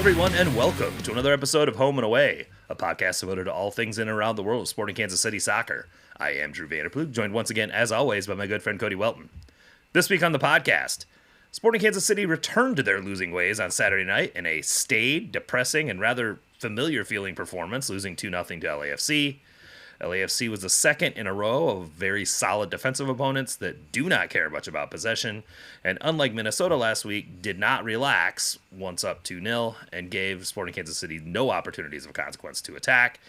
everyone, and welcome to another episode of Home and Away, a podcast devoted to all things in and around the world of sporting Kansas City soccer. I am Drew Vanderploeg, joined once again, as always, by my good friend Cody Welton. This week on the podcast, Sporting Kansas City returned to their losing ways on Saturday night in a staid, depressing, and rather familiar-feeling performance, losing 2-0 to LAFC. LAFC was the second in a row of very solid defensive opponents that do not care much about possession, and unlike Minnesota last week, did not relax once up 2-0 and gave Sporting Kansas City no opportunities of consequence to attack,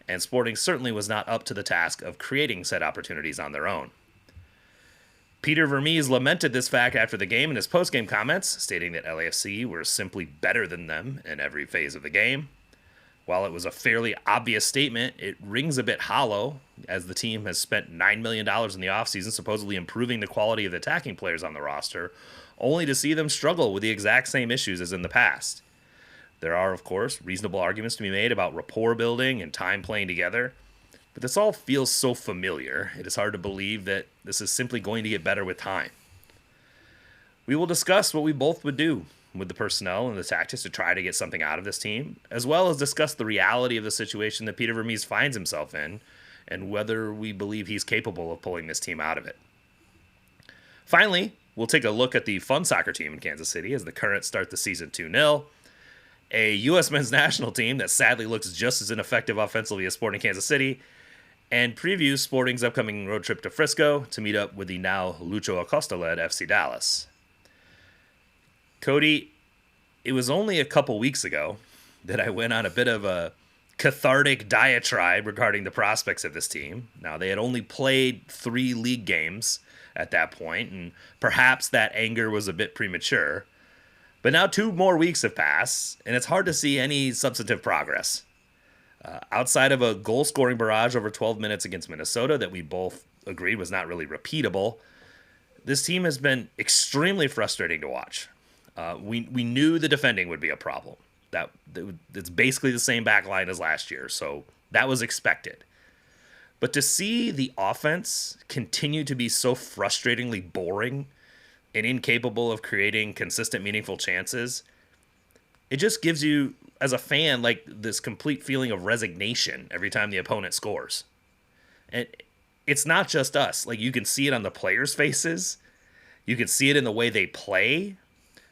and Sporting certainly was not up to the task of creating said opportunities on their own. Peter Vermes lamented this fact after the game in his post-game comments, stating that LAFC were simply better than them in every phase of the game. While it was a fairly obvious statement, it rings a bit hollow, as the team has spent $9 million in the offseason supposedly improving the quality of the attacking players on the roster, only to see them struggle with the exact same issues as in the past. There are, of course, reasonable arguments to be made about rapport building and time playing together, but this all feels so familiar, it is hard to believe that this is simply going to get better with time. We will discuss what we both would do with the personnel and the tactics to try to get something out of this team, as well as discuss the reality of the situation that Peter Vermes finds himself in, and whether we believe he's capable of pulling this team out of it. Finally, we'll take a look at the fun soccer team in Kansas City as the Currents start the season 2-0, a U.S. men's national team that sadly looks just as ineffective offensively as Sporting Kansas City, and preview Sporting's upcoming road trip to Frisco to meet up with the now Lucho Acosta-led FC Dallas. Cody, it was only a couple weeks ago that I went on a bit of a cathartic diatribe regarding the prospects of this team. Now, they had only played 3 league games at that point, and perhaps that anger was a bit premature. But now 2 more weeks have passed, and it's hard to see any substantive progress. Outside of a goal-scoring barrage over 12 minutes against Minnesota that we both agreed was not really repeatable, this team has been extremely frustrating to watch. We knew the defending would be a problem. It's basically the same back line as last year, so that was expected. But to see the offense continue to be so frustratingly boring and incapable of creating consistent, meaningful chances, it just gives you, as a fan, like this complete feeling of resignation every time the opponent scores. And it's not just us. Like, you can see it on the players' faces. You can see it in the way they play.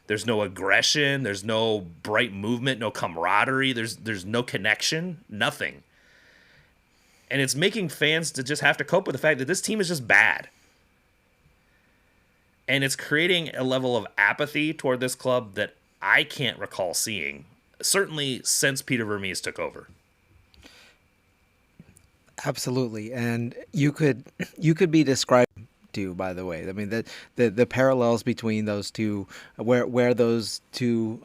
There's no aggression. There's no bright movement, no camaraderie. There's no connection, nothing. And it's making fans to just have to cope with the fact that this team is just bad. And it's creating a level of apathy toward this club that I can't recall seeing, certainly since Peter Vermes took over. Absolutely. And you could be described to, by the way. I mean, the parallels between those two, where those two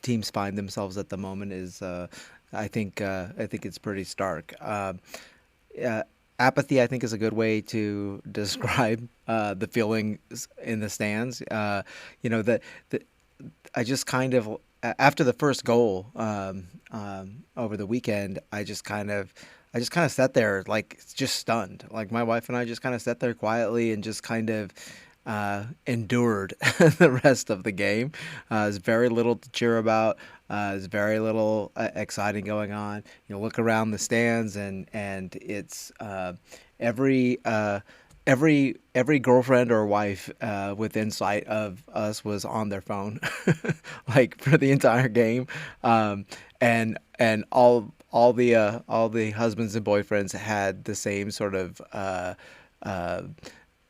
teams find themselves at the moment is, I think it's pretty stark. Apathy, I think, is a good way to describe the feelings in the stands. I just kind of, after the first goal over the weekend, I just kind of sat there, like, just stunned. Like, my wife and I just kind of sat there quietly and just kind of endured the rest of the game. There's very little to cheer about. There's very little exciting going on. You know, look around the stands, and it's every girlfriend or wife within sight of us was on their phone, like, for the entire game, and all the husbands and boyfriends had the same sort of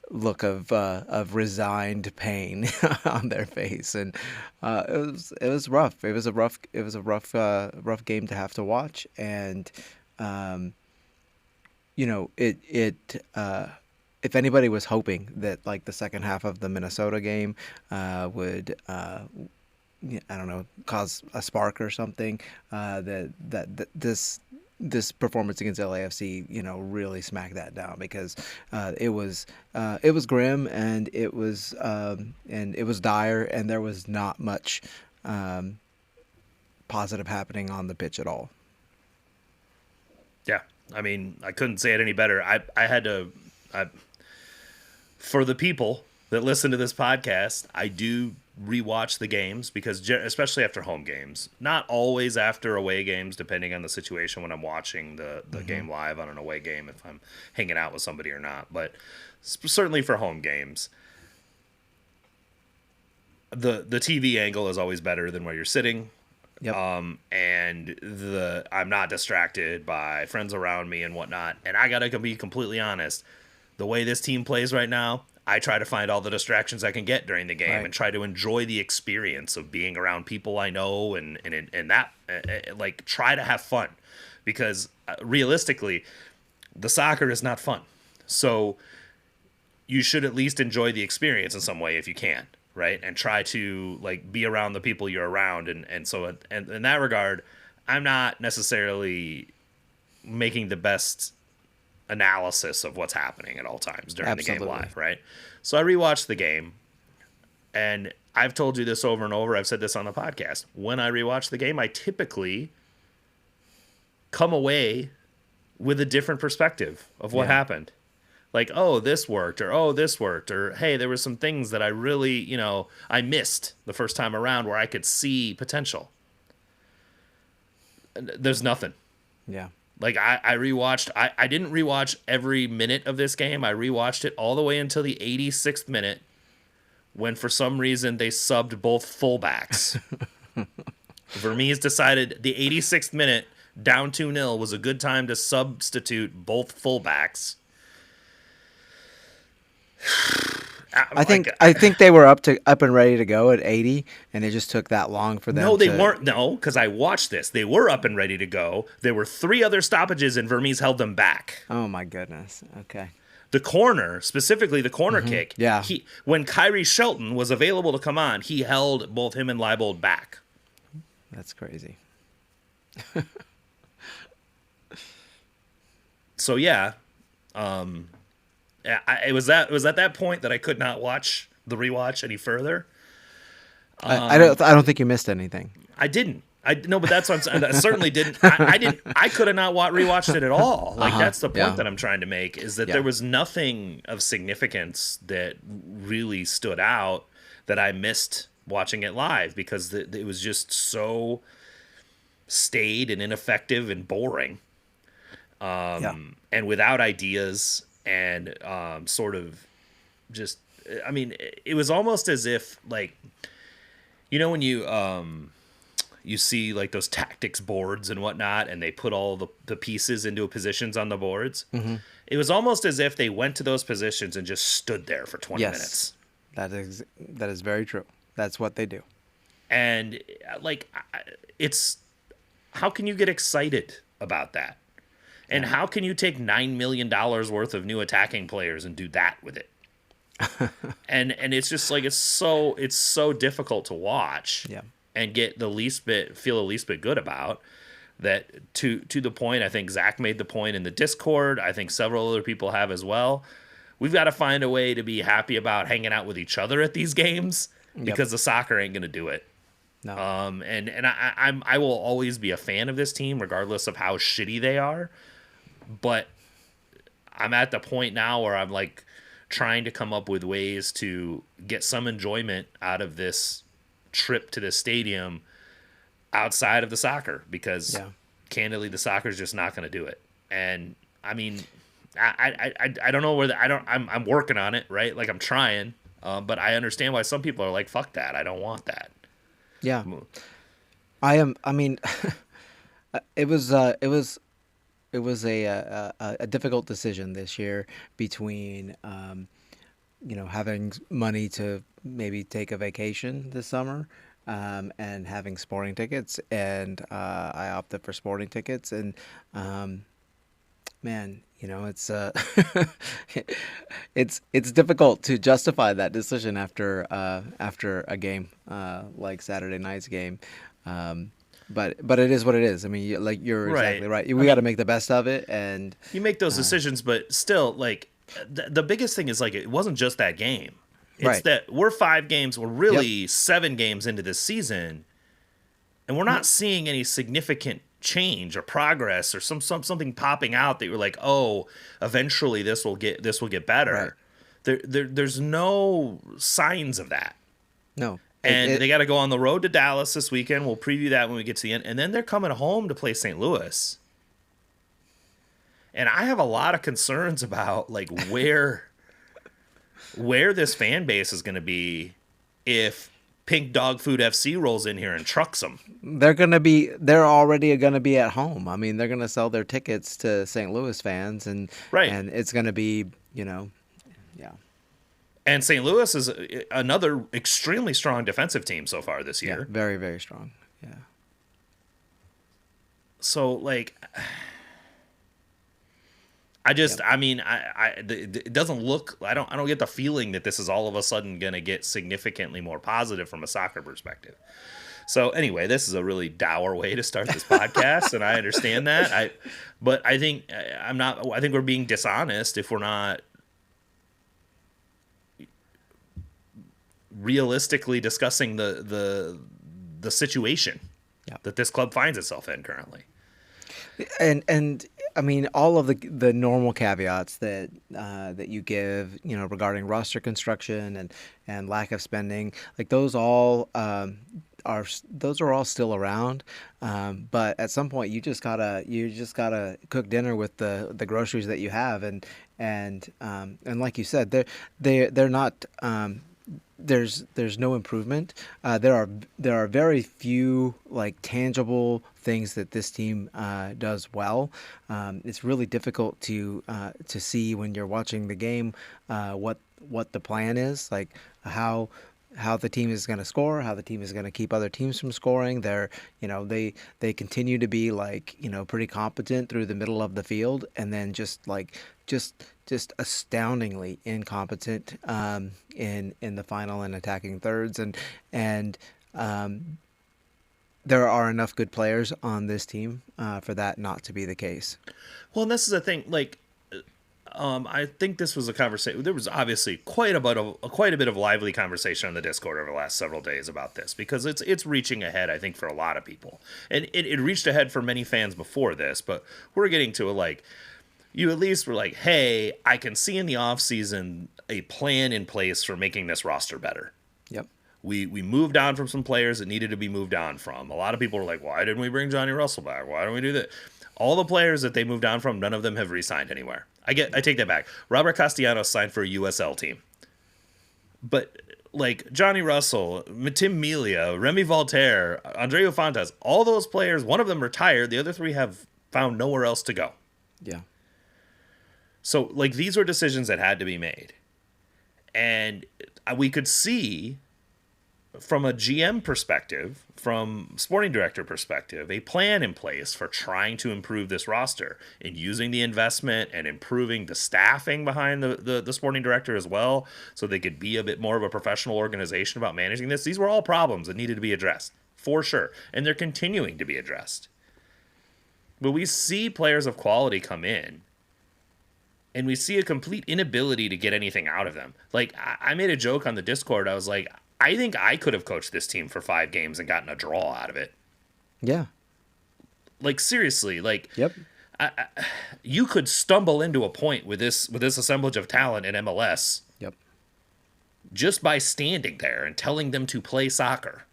look of resigned pain on their face, and it was rough. It was a rough game to have to watch, and if anybody was hoping that, like, the second half of the Minnesota game would cause a spark or something, that this performance against LAFC, really smacked that down, because it was grim, and it was dire, and there was not much positive happening on the pitch at all. Yeah, I mean, I couldn't say it any better. I had to, for the people that listen to this podcast, I do rewatch the games because especially after home games, not always after away games, depending on the situation when I'm watching the game live on an away game, if I'm hanging out with somebody or not, but certainly for home games, the TV angle is always better than where you're sitting. Yep. And I'm not distracted by friends around me and whatnot. And I gotta be completely honest, the way this team plays right now, I try to find all the distractions I can get during the game and try to enjoy the experience of being around people I know and that like try to have fun, because realistically, the soccer is not fun. So you should at least enjoy the experience in some way if you can, right? And try to like be around the people you're around, and so in that regard, I'm not necessarily making the best analysis of what's happening at all times during the game live, right? So I rewatched the game, and I've told you this over and over. I've said this on the podcast. When I rewatch the game, I typically come away with a different perspective of what happened. Like, oh, this worked, or hey, there were some things that I really, I missed the first time around where I could see potential. There's nothing. Yeah. Like, I rewatched, I didn't rewatch every minute of this game. I rewatched it all the way until the 86th minute, when for some reason they subbed both fullbacks. Vermes decided the 86th minute, down 2-0, was a good time to substitute both fullbacks. I think they were up and ready to go at 80, and it just took that long for them. No, they weren't. No, because I watched this. They were up and ready to go. There were 3 other stoppages, and Vermes held them back. Oh my goodness. Okay. The corner, specifically the corner kick. Yeah. When Kyrie Shelton was available to come on, he held both him and Leibold back. That's crazy. So yeah, it was at that point that I could not watch the rewatch any further. I don't think you missed anything. I didn't. No, but that's what I'm saying. I certainly didn't. I didn't. I could have not rewatched it at all. Like that's the point that I'm trying to make, is that there was nothing of significance that really stood out that I missed watching it live, because it was just so staid and ineffective and boring, and without ideas, and sort of just. I mean, it was almost as if, like, when you see like those tactics boards and whatnot, and they put all the pieces into positions on the boards. Mm-hmm. It was almost as if they went to those positions and just stood there for 20 minutes. That is very true. That's what they do. And like, it's, how can you get excited about that? And how can you take $9 million worth of new attacking players and do that with it? and it's just like, it's so difficult to watch. Yeah. And feel the least bit good about that. To the point, I think Zach made the point in the Discord. I think several other people have as well. We've got to find a way to be happy about hanging out with each other at these games, because the soccer ain't gonna do it. No. And I will always be a fan of this team, regardless of how shitty they are. But I'm at the point now where I'm like trying to come up with ways to get some enjoyment out of this trip to the stadium outside of the soccer, because candidly the soccer is just not going to do it. And I mean, I don't know I'm working on it, right? Like I'm trying, but I understand why some people are like, fuck that, I don't want that. Yeah. I mean, it was a difficult decision this year between having money to maybe take a vacation this summer, and having sporting tickets, and I opted for sporting tickets, and man, it's it's difficult to justify that decision after a game like Saturday night's game. But it is what it is. I mean, you're exactly right. We got to make the best of it, and you make those decisions. But still, like the biggest thing is, like, it wasn't just that game. It's that we're 5 games, we're really 7 games into this season, and we're not seeing any significant change or progress or something popping out that you're like, oh, eventually this will get better. There's no signs of that. No. And they got to go on the road to Dallas this weekend. We'll preview that when we get to the end. And then they're coming home to play St. Louis. And I have a lot of concerns about like where this fan base is going to be if Pink Dog Food FC rolls in here and trucks them. They're already going to be at home. I mean, they're going to sell their tickets to St. Louis fans, and it's going to be, yeah. And St. Louis is another extremely strong defensive team so far this year. Yeah, very, very strong. Yeah. So like, it doesn't look. I don't get the feeling that this is all of a sudden going to get significantly more positive from a soccer perspective. So anyway, this is a really dour way to start this podcast, and I understand that. But I think I think we're being dishonest if we're not realistically discussing the situation that this club finds itself in currently. And I mean, all of the normal caveats that you give, regarding roster construction and lack of spending, like those all are all still around. But at some point, you just gotta cook dinner with the groceries that you have, and like you said, they're not. There's no improvement. There are very few like tangible things that this team does well. It's really difficult to see when you're watching the game what the plan is, like how the team is going to score, how the team is going to keep other teams from scoring. They continue to be like pretty competent through the middle of the field, and then just astoundingly incompetent in the final and attacking thirds, and there are enough good players on this team for that not to be the case. Well, and this is the thing, like. I think this was a conversation. There was obviously quite a bit of lively conversation on the Discord over the last several days about this, because it's reaching ahead, I think, for a lot of people, and it reached ahead for many fans before this. But we're getting to you at least were like, hey, I can see in the offseason a plan in place for making this roster better. Yep. We moved on from some players that needed to be moved on from. A lot of people were like, why didn't we bring Johnny Russell back? Why don't we do that? All the players that they moved on from, none of them have re-signed anywhere. I take that back. Robert Castellanos signed for a USL team. But like Johnny Russell, Tim Melia, Remy Voltaire, Andreu Fontes, all those players, one of them retired. The other three have found nowhere else to go. Yeah. So like these were decisions that had to be made. And we could see from a GM perspective, from sporting director perspective, a plan in place for trying to improve this roster and using the investment and improving the staffing behind the sporting director as well, so they could be a bit more of a professional organization about managing this. These were all problems that needed to be addressed, for sure, and they're continuing to be addressed. But we see players of quality come in, and we see a complete inability to get anything out of them. Like, I made a joke on the Discord. I was like, I think I could have coached this team for 5 games and gotten a draw out of it. Yeah. Like, seriously, like, yep. You could stumble into a point with this assemblage of talent in MLS. Yep. Just by standing there and telling them to play soccer.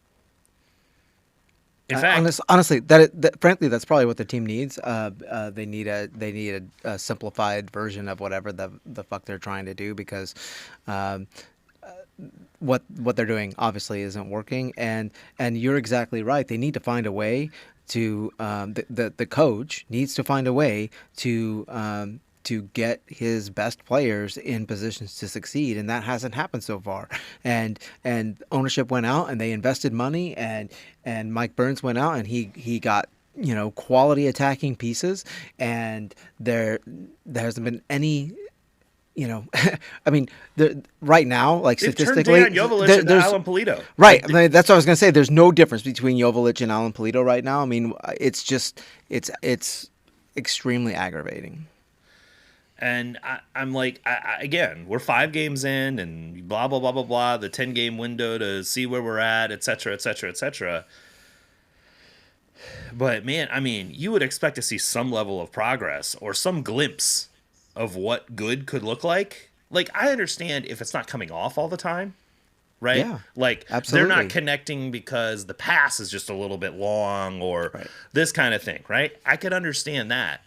In fact, honestly, frankly, that's probably what the team needs. They need a simplified version of whatever the fuck they're trying to do, because what they're doing obviously isn't working, and you're exactly right. They need to find a way to the coach needs to find a way to get his best players in positions to succeed, and that hasn't happened so far. And ownership went out and they invested money, and Mike Burns went out and he got quality attacking pieces, and there hasn't been any. I mean, right now, like statistically, turned Dejan Joveljic into Alan Pulido. Right. I mean, that's what I was going to say. There's no difference between Joveljic and Alan Pulido right now. I mean, it's extremely aggravating. And I'm like, again, we're 5 games in, and blah blah blah blah blah. The 10-game window to see where we're at, et cetera, et cetera, et cetera. But man, I mean, you would expect to see some level of progress or some glimpse of what good could look like. Like, I understand if it's not coming off all the time, right? Yeah, Like they're absolutely. not connecting because the pass is just a little bit long or Right. this kind of thing, right? I could understand that.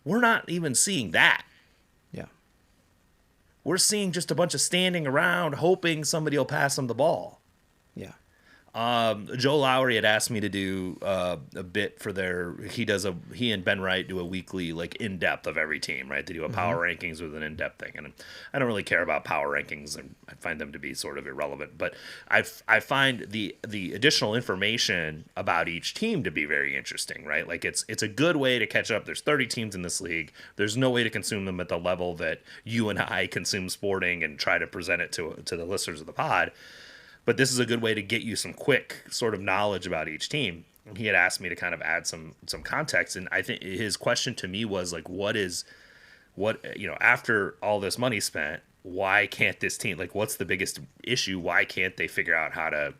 We're not even seeing that. Yeah. We're seeing just a bunch of standing around hoping somebody will pass them the ball. Yeah. Joe Lowry had asked me to do a bit for their. He and Ben Wright do a weekly like in depth of every team, right? They do a power rankings with an in depth thing, and I don't really care about power rankings, and I find them to be sort of irrelevant. But I find the additional information about each team to be very interesting, right? Like it's a good way to catch up. There's 30 teams in this league. There's no way to consume them at the level that you and I consume sporting and try to present it to the listeners of the pod. But this is a good way to get you some quick sort of knowledge about each team. And he had asked me to kind of add some context, and I think his question to me was like, after all this money spent, why can't this team, like, what's the biggest issue? Why can't they figure out how to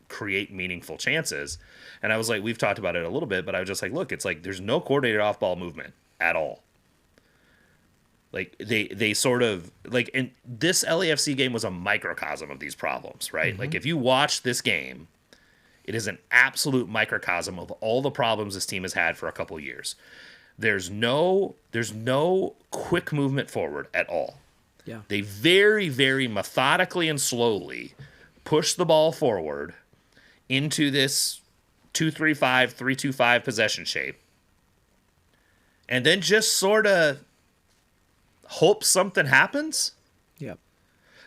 create meaningful chances? And I was like, we've talked about it a little bit, but I was just like, look, it's like there's no coordinated off ball movement at all. Like they sort of like, and this LAFC game was a microcosm of these problems, right? Like if you watch this game, it is an absolute microcosm of all the problems this team has had for a couple of years. There's no quick movement forward at all. Yeah. They very, very methodically and slowly push the ball forward into this 2-3-5, 3-2-5 possession shape. And then just sort of hope something happens. Yep.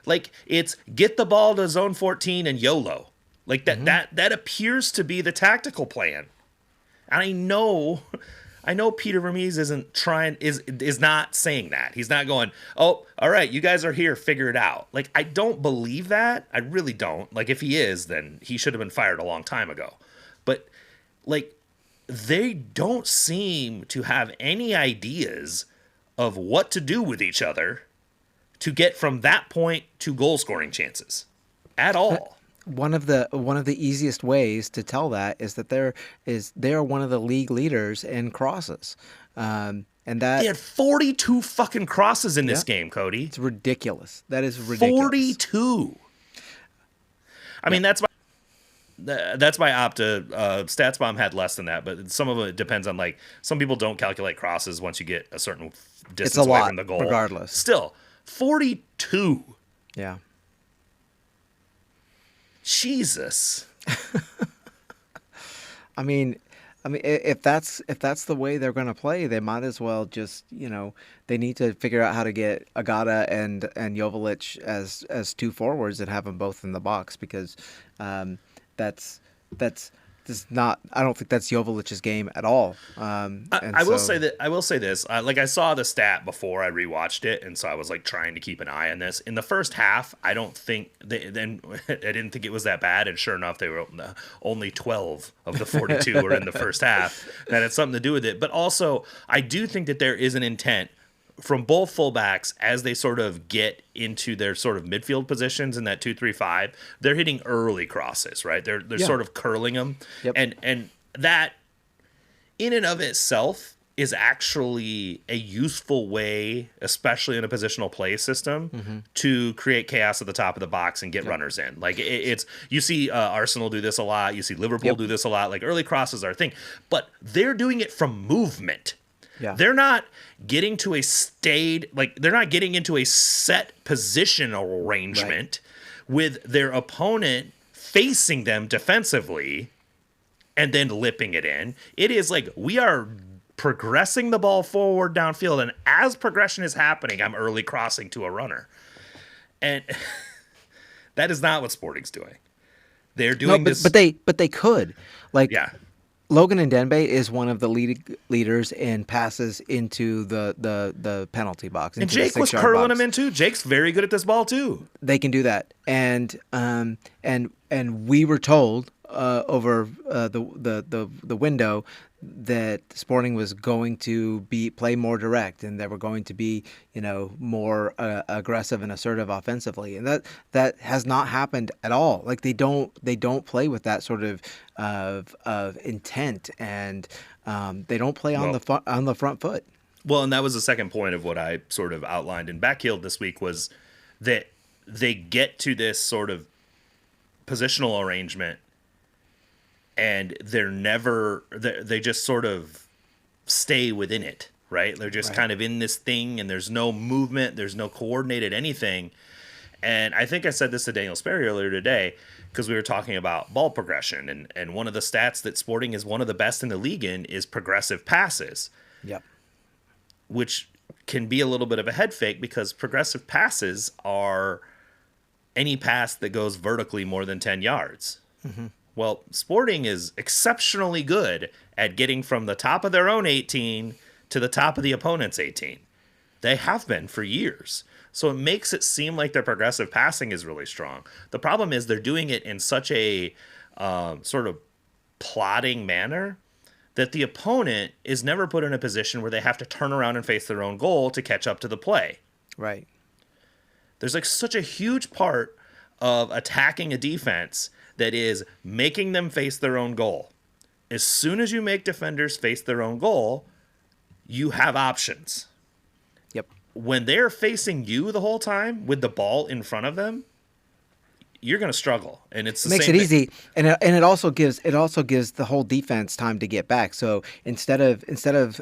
Like it's get the ball to zone 14 and YOLO. Like that appears to be the tactical plan. And I know Peter Vermes is not saying that. He's not going, "Oh, all right, you guys are here, figure it out." Like I don't believe that. I really don't. Like if he is, then he should have been fired a long time ago. But like they don't seem to have any ideas of what to do with each other to get from that point to goal scoring chances at all. One of the easiest ways to tell that is that they're one of the league leaders in crosses, and that They had 42 fucking crosses in this game, Cody. it's ridiculous. That is ridiculous. 42. I mean, that's my Opta. StatsBomb had less than that, but some of it depends on like some people don't calculate crosses once you get a certain distance It's a away lot, from the goal. regardless. Still, 42. Yeah. Jesus. I mean, if that's the way they're going to play, they might as well just, they need to figure out how to get Agata and Joveljic as two forwards and have them both in the box, because that's not. I don't think that's Joveljic's game at all. I will say this. Like I saw the stat before I rewatched it, and so I was like trying to keep an eye on this. In the first half, I don't think I didn't think it was that bad, and sure enough, they were only 12 of the 42 were in the first half. That had something to do with it. But also, I do think that there is an intent from both fullbacks as they sort of get into their sort of midfield positions in that 2-3-5. They're hitting early crosses, right? They're sort of curling them, Yep. and that in and of itself is actually a useful way, especially in a positional play system, to create chaos at the top of the box and get runners in. Like it's you see Arsenal do this a lot. You see Liverpool do this a lot. Like early crosses are a thing, but they're doing it from movement. Yeah. They're not getting to a staid, like they're not getting into a set position arrangement with their opponent facing them defensively and then lipping it in. It is like we are progressing the ball forward downfield, and as progression is happening, I'm early crossing to a runner. And that is not what Sporting's doing. They're doing this. But they could. Like, yeah. Logan Ndembe is one of the leaders in passes into the penalty box. And Jake was curling him in too. Jake's very good at this ball too. They can do that, and we were told over the window that Sporting was going to play more direct, and they were going to be more aggressive and assertive offensively, and that has not happened at all. Like they don't play with that sort of intent, and they don't play on the front foot. Well, and that was the second point of what I sort of outlined in Backheeled this week, was that they get to this sort of positional arrangement, and they just sort of stay within it, right? They're just Right. kind of in this thing, and there's no movement, there's no coordinated anything. And I think I said this to Daniel Sperry earlier today because we were talking about ball progression, and one of the stats that Sporting is one of the best in the league in is progressive passes, Yep. which can be a little bit of a head fake because progressive passes are any pass that goes vertically more than 10 yards. Well, Sporting is exceptionally good at getting from the top of their own 18 to the top of the opponent's 18. They have been for years. So it makes it seem like their progressive passing is really strong. The problem is they're doing it in such a sort of plodding manner that the opponent is never put in a position where they have to turn around and face their own goal to catch up to the play. Right. There's like such a huge part of attacking a defense that is making them face their own goal. As soon as you make defenders face their own goal, you have options. Yep. When they're facing you the whole time with the ball in front of them, you're going to struggle. And it's the Makes same it thing. easy, and it also gives the whole defense time to get back. So instead of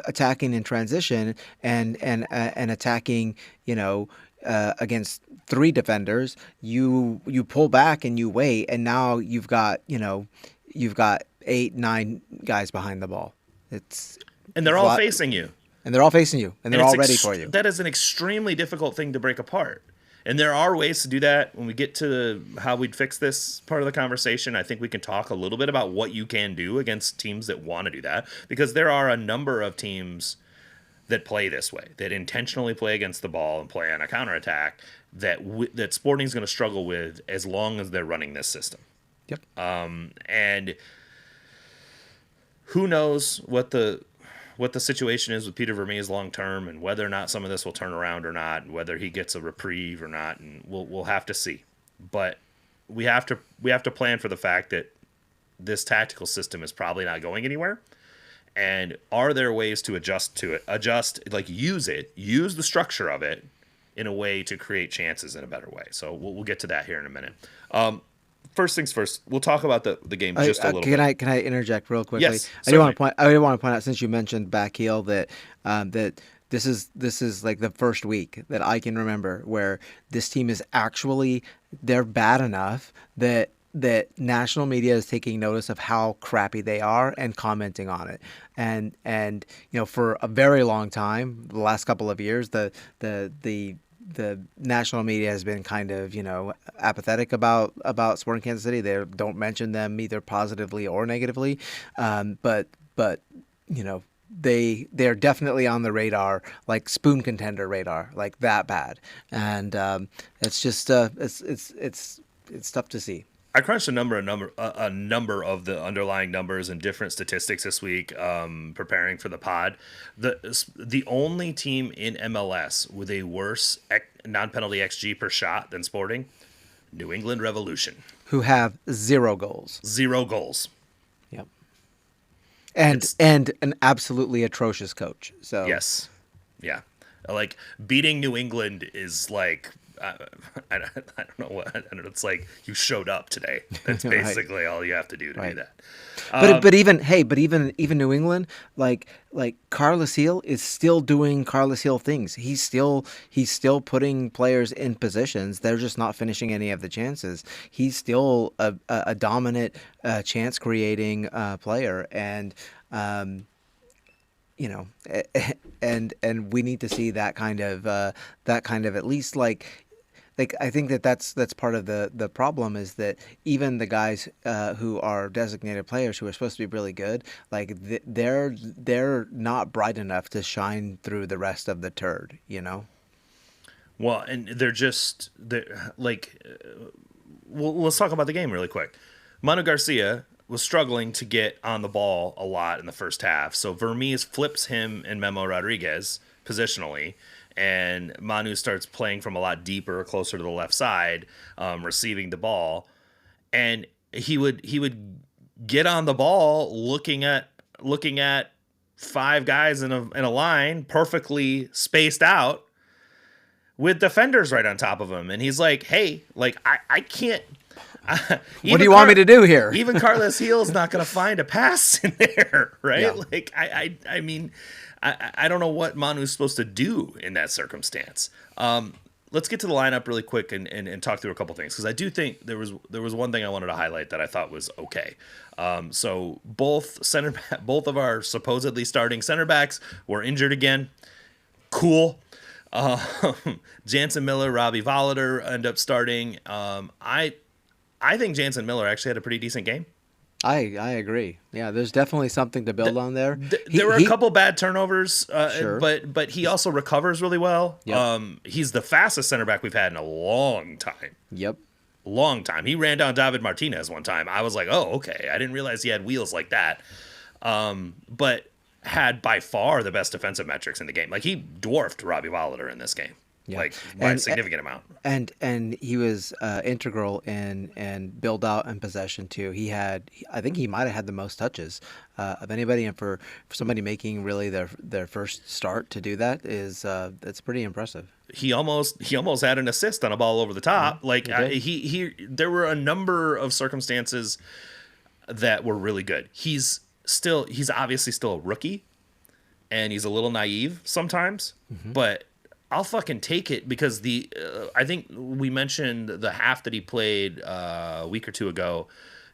attacking in transition and attacking, against three defenders, you pull back and you wait, and now you've got 8-9 guys behind the ball. And they're It's a all lot, facing you. and they're all facing you, and they're And all ready for you. that is an extremely difficult thing to break apart. And there are ways to do that. When we get to how we'd fix this part of the conversation, I think we can talk a little bit about what you can do against teams that want to do that. Because there are a number of teams that play this way, that intentionally play against the ball and play on a counterattack that Sporting's going to struggle with as long as they're running this system. Yep. And who knows what the situation is with Peter Vermes long term, and whether or not some of this will turn around or not, and whether he gets a reprieve or not, and we'll have to see. But we have to plan for the fact that this tactical system is probably not going anywhere. And are there ways to adjust to it? Use the structure of it in a way to create chances in a better way. So we'll get to that here in a minute. First things first, we'll talk about the game just a little bit. Can I interject real quickly? Yes, I do want to point out, since you mentioned back heel, that this is like the first week that I can remember where this team is actually, they're bad enough that national media is taking notice of how crappy they are and commenting on it. And for a very long time, the last couple of years, the national media has been kind of, apathetic about Sporting Kansas City. They don't mention them either positively or negatively. But they're definitely on the radar, like spoon contender radar, like that bad. And it's just it's tough to see. I crunched a number of the underlying numbers and different statistics this week, preparing for the pod. The only team in MLS with a worse non-penalty XG per shot than Sporting, New England Revolution, who have 0 goals. 0 goals. Yep. And an absolutely atrocious coach. So yes, yeah, like beating New England is like. I don't know what. It's like you showed up today. That's basically all you have to do to do that. But even New England, like Carlos Heel is still doing Carlos Heel things. He's still putting players in positions. They're just not finishing any of the chances. He's still a dominant chance creating player, and and we need to see that kind of at least like I think that's part of the problem, is that even the guys who are designated players who are supposed to be really good, like they're not bright enough to shine through the rest of the turd, Well, and they're like, let's talk about the game really quick. Manu Garcia was struggling to get on the ball a lot in the first half, so Vermes flips him and Memo Rodriguez positionally. And Manu starts playing from a lot deeper, closer to the left side, receiving the ball, and he would get on the ball, looking at 5 guys in a line, perfectly spaced out, with defenders right on top of him, and he's like, "Hey, like I can't." What do you want me to do here? Even Carlos Heel's not going to find a pass in there, right? Yeah. Like I mean, I don't know what Manu's supposed to do in that circumstance. Let's get to the lineup really quick and talk through a couple things, because I do think there was one thing I wanted to highlight that I thought was okay. So both of our supposedly starting center backs were injured again. Cool. Jansen Miller, Robbie Volliter end up starting. I think Jansen Miller actually had a pretty decent game. I agree. Yeah, there's definitely something to build on there. There were a couple bad turnovers, Sure. but he also recovers really well. Yep. He's the fastest center back we've had in a long time. Yep. Long time. He ran down David Martinez one time. I was like, oh, okay. I didn't realize he had wheels like that. But had by far the best defensive metrics in the game. Like, he dwarfed Robbie Volliter in this game. Yeah. Like, by a significant amount. And he was integral in build out and possession too. I think he might have had the most touches of anybody, and for somebody making really their first start to do that that's pretty impressive. He almost had an assist on a ball over the top. Yeah, Like, there were a number of circumstances that were really good. He's obviously still a rookie, and he's a little naive sometimes, but I'll fucking take it, because I think we mentioned the half that he played a week or two ago.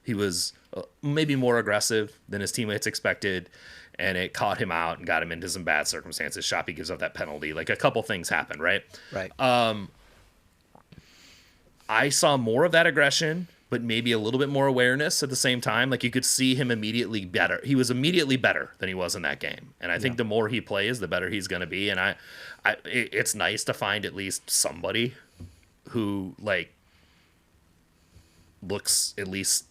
He was maybe more aggressive than his teammates expected, and it caught him out and got him into some bad circumstances. Shoppy gives up that penalty. Like, a couple things happened, right? Right. I saw more of that aggression, but maybe a little bit more awareness at the same time. Like, you could see him immediately better. He was immediately better than he was in that game. And I think the more he plays, the better he's going to be. And it's nice to find at least somebody who, like, looks at least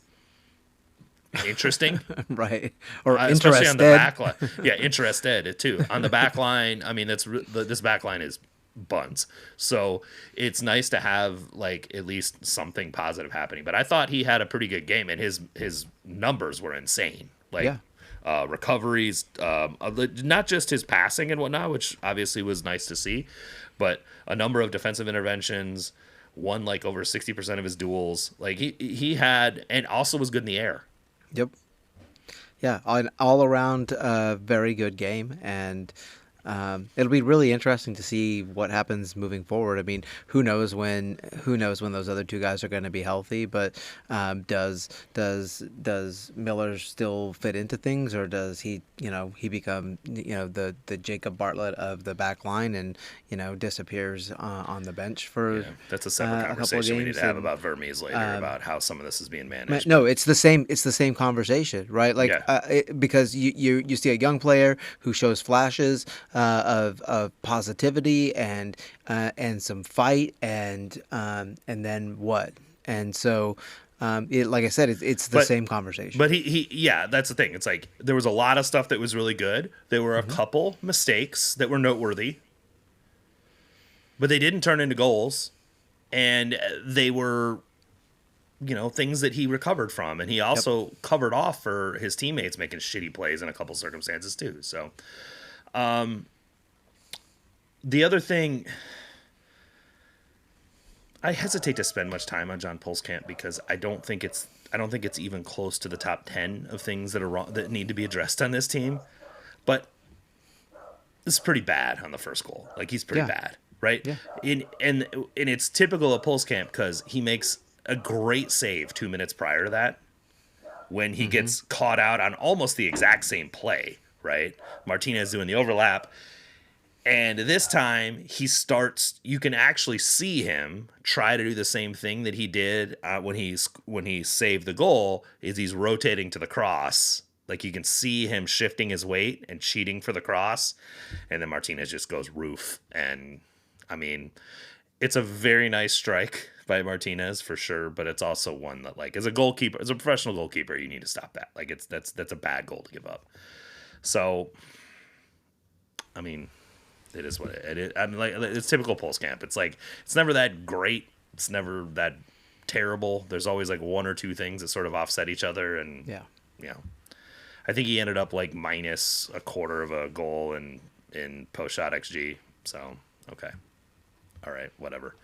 interesting. Right. Or especially interested. on the back line. Yeah, interested too. On the back line, I mean, this back line is buns. So it's nice to have, like, at least something positive happening. But I thought he had a pretty good game, and his numbers were insane. Like, recoveries, not just his passing and whatnot, which obviously was nice to see, but a number of defensive interventions, won like over 60% of his duels. Like, he had, and also was good in the air. Yep. Yeah, an all around very good game, and it'll be really interesting to see what happens moving forward. I mean, who knows when those other two guys are going to be healthy? But does Miller still fit into things, or does he become the Jacob Bartlett of the back line and disappears on the bench for that's a separate conversation we need to have about Vermes later, about how some of this is being managed. No, it's the same conversation, right? Like, because you see a young player who shows flashes of positivity and some fight and then what? And so, like I said, it's the same conversation. But that's the thing. It's like, there was a lot of stuff that was really good. There were a couple mistakes that were noteworthy, but they didn't turn into goals, and they were, things that he recovered from, and he also covered off for his teammates making shitty plays in a couple circumstances too. So, the other thing, I hesitate to spend much time on John Pulskamp, because I don't think it's even close to the top 10 of things that are wrong, that need to be addressed on this team. But this is pretty bad on the first goal. Like, he's pretty bad, right? Yeah. And it's typical of Pulskamp, because he makes a great save 2 minutes prior to that, when he gets caught out on almost the exact same play, right? Martinez doing the overlap. And this time you can actually see him try to do the same thing that he did when he saved the goal, is he's rotating to the cross. Like, you can see him shifting his weight and cheating for the cross. And then Martinez just goes roof. And, I mean, it's a very nice strike by Martinez for sure, but it's also one that, like, as a professional goalkeeper, you need to stop that. Like, that's a bad goal to give up. So, I mean, it is what it is. I mean, like, it's typical Pulskamp. It's like, it's never that great. It's never that terrible. There's always like one or two things that sort of offset each other. And I think he ended up like minus a quarter of a goal in post shot XG. So, okay. All right, whatever.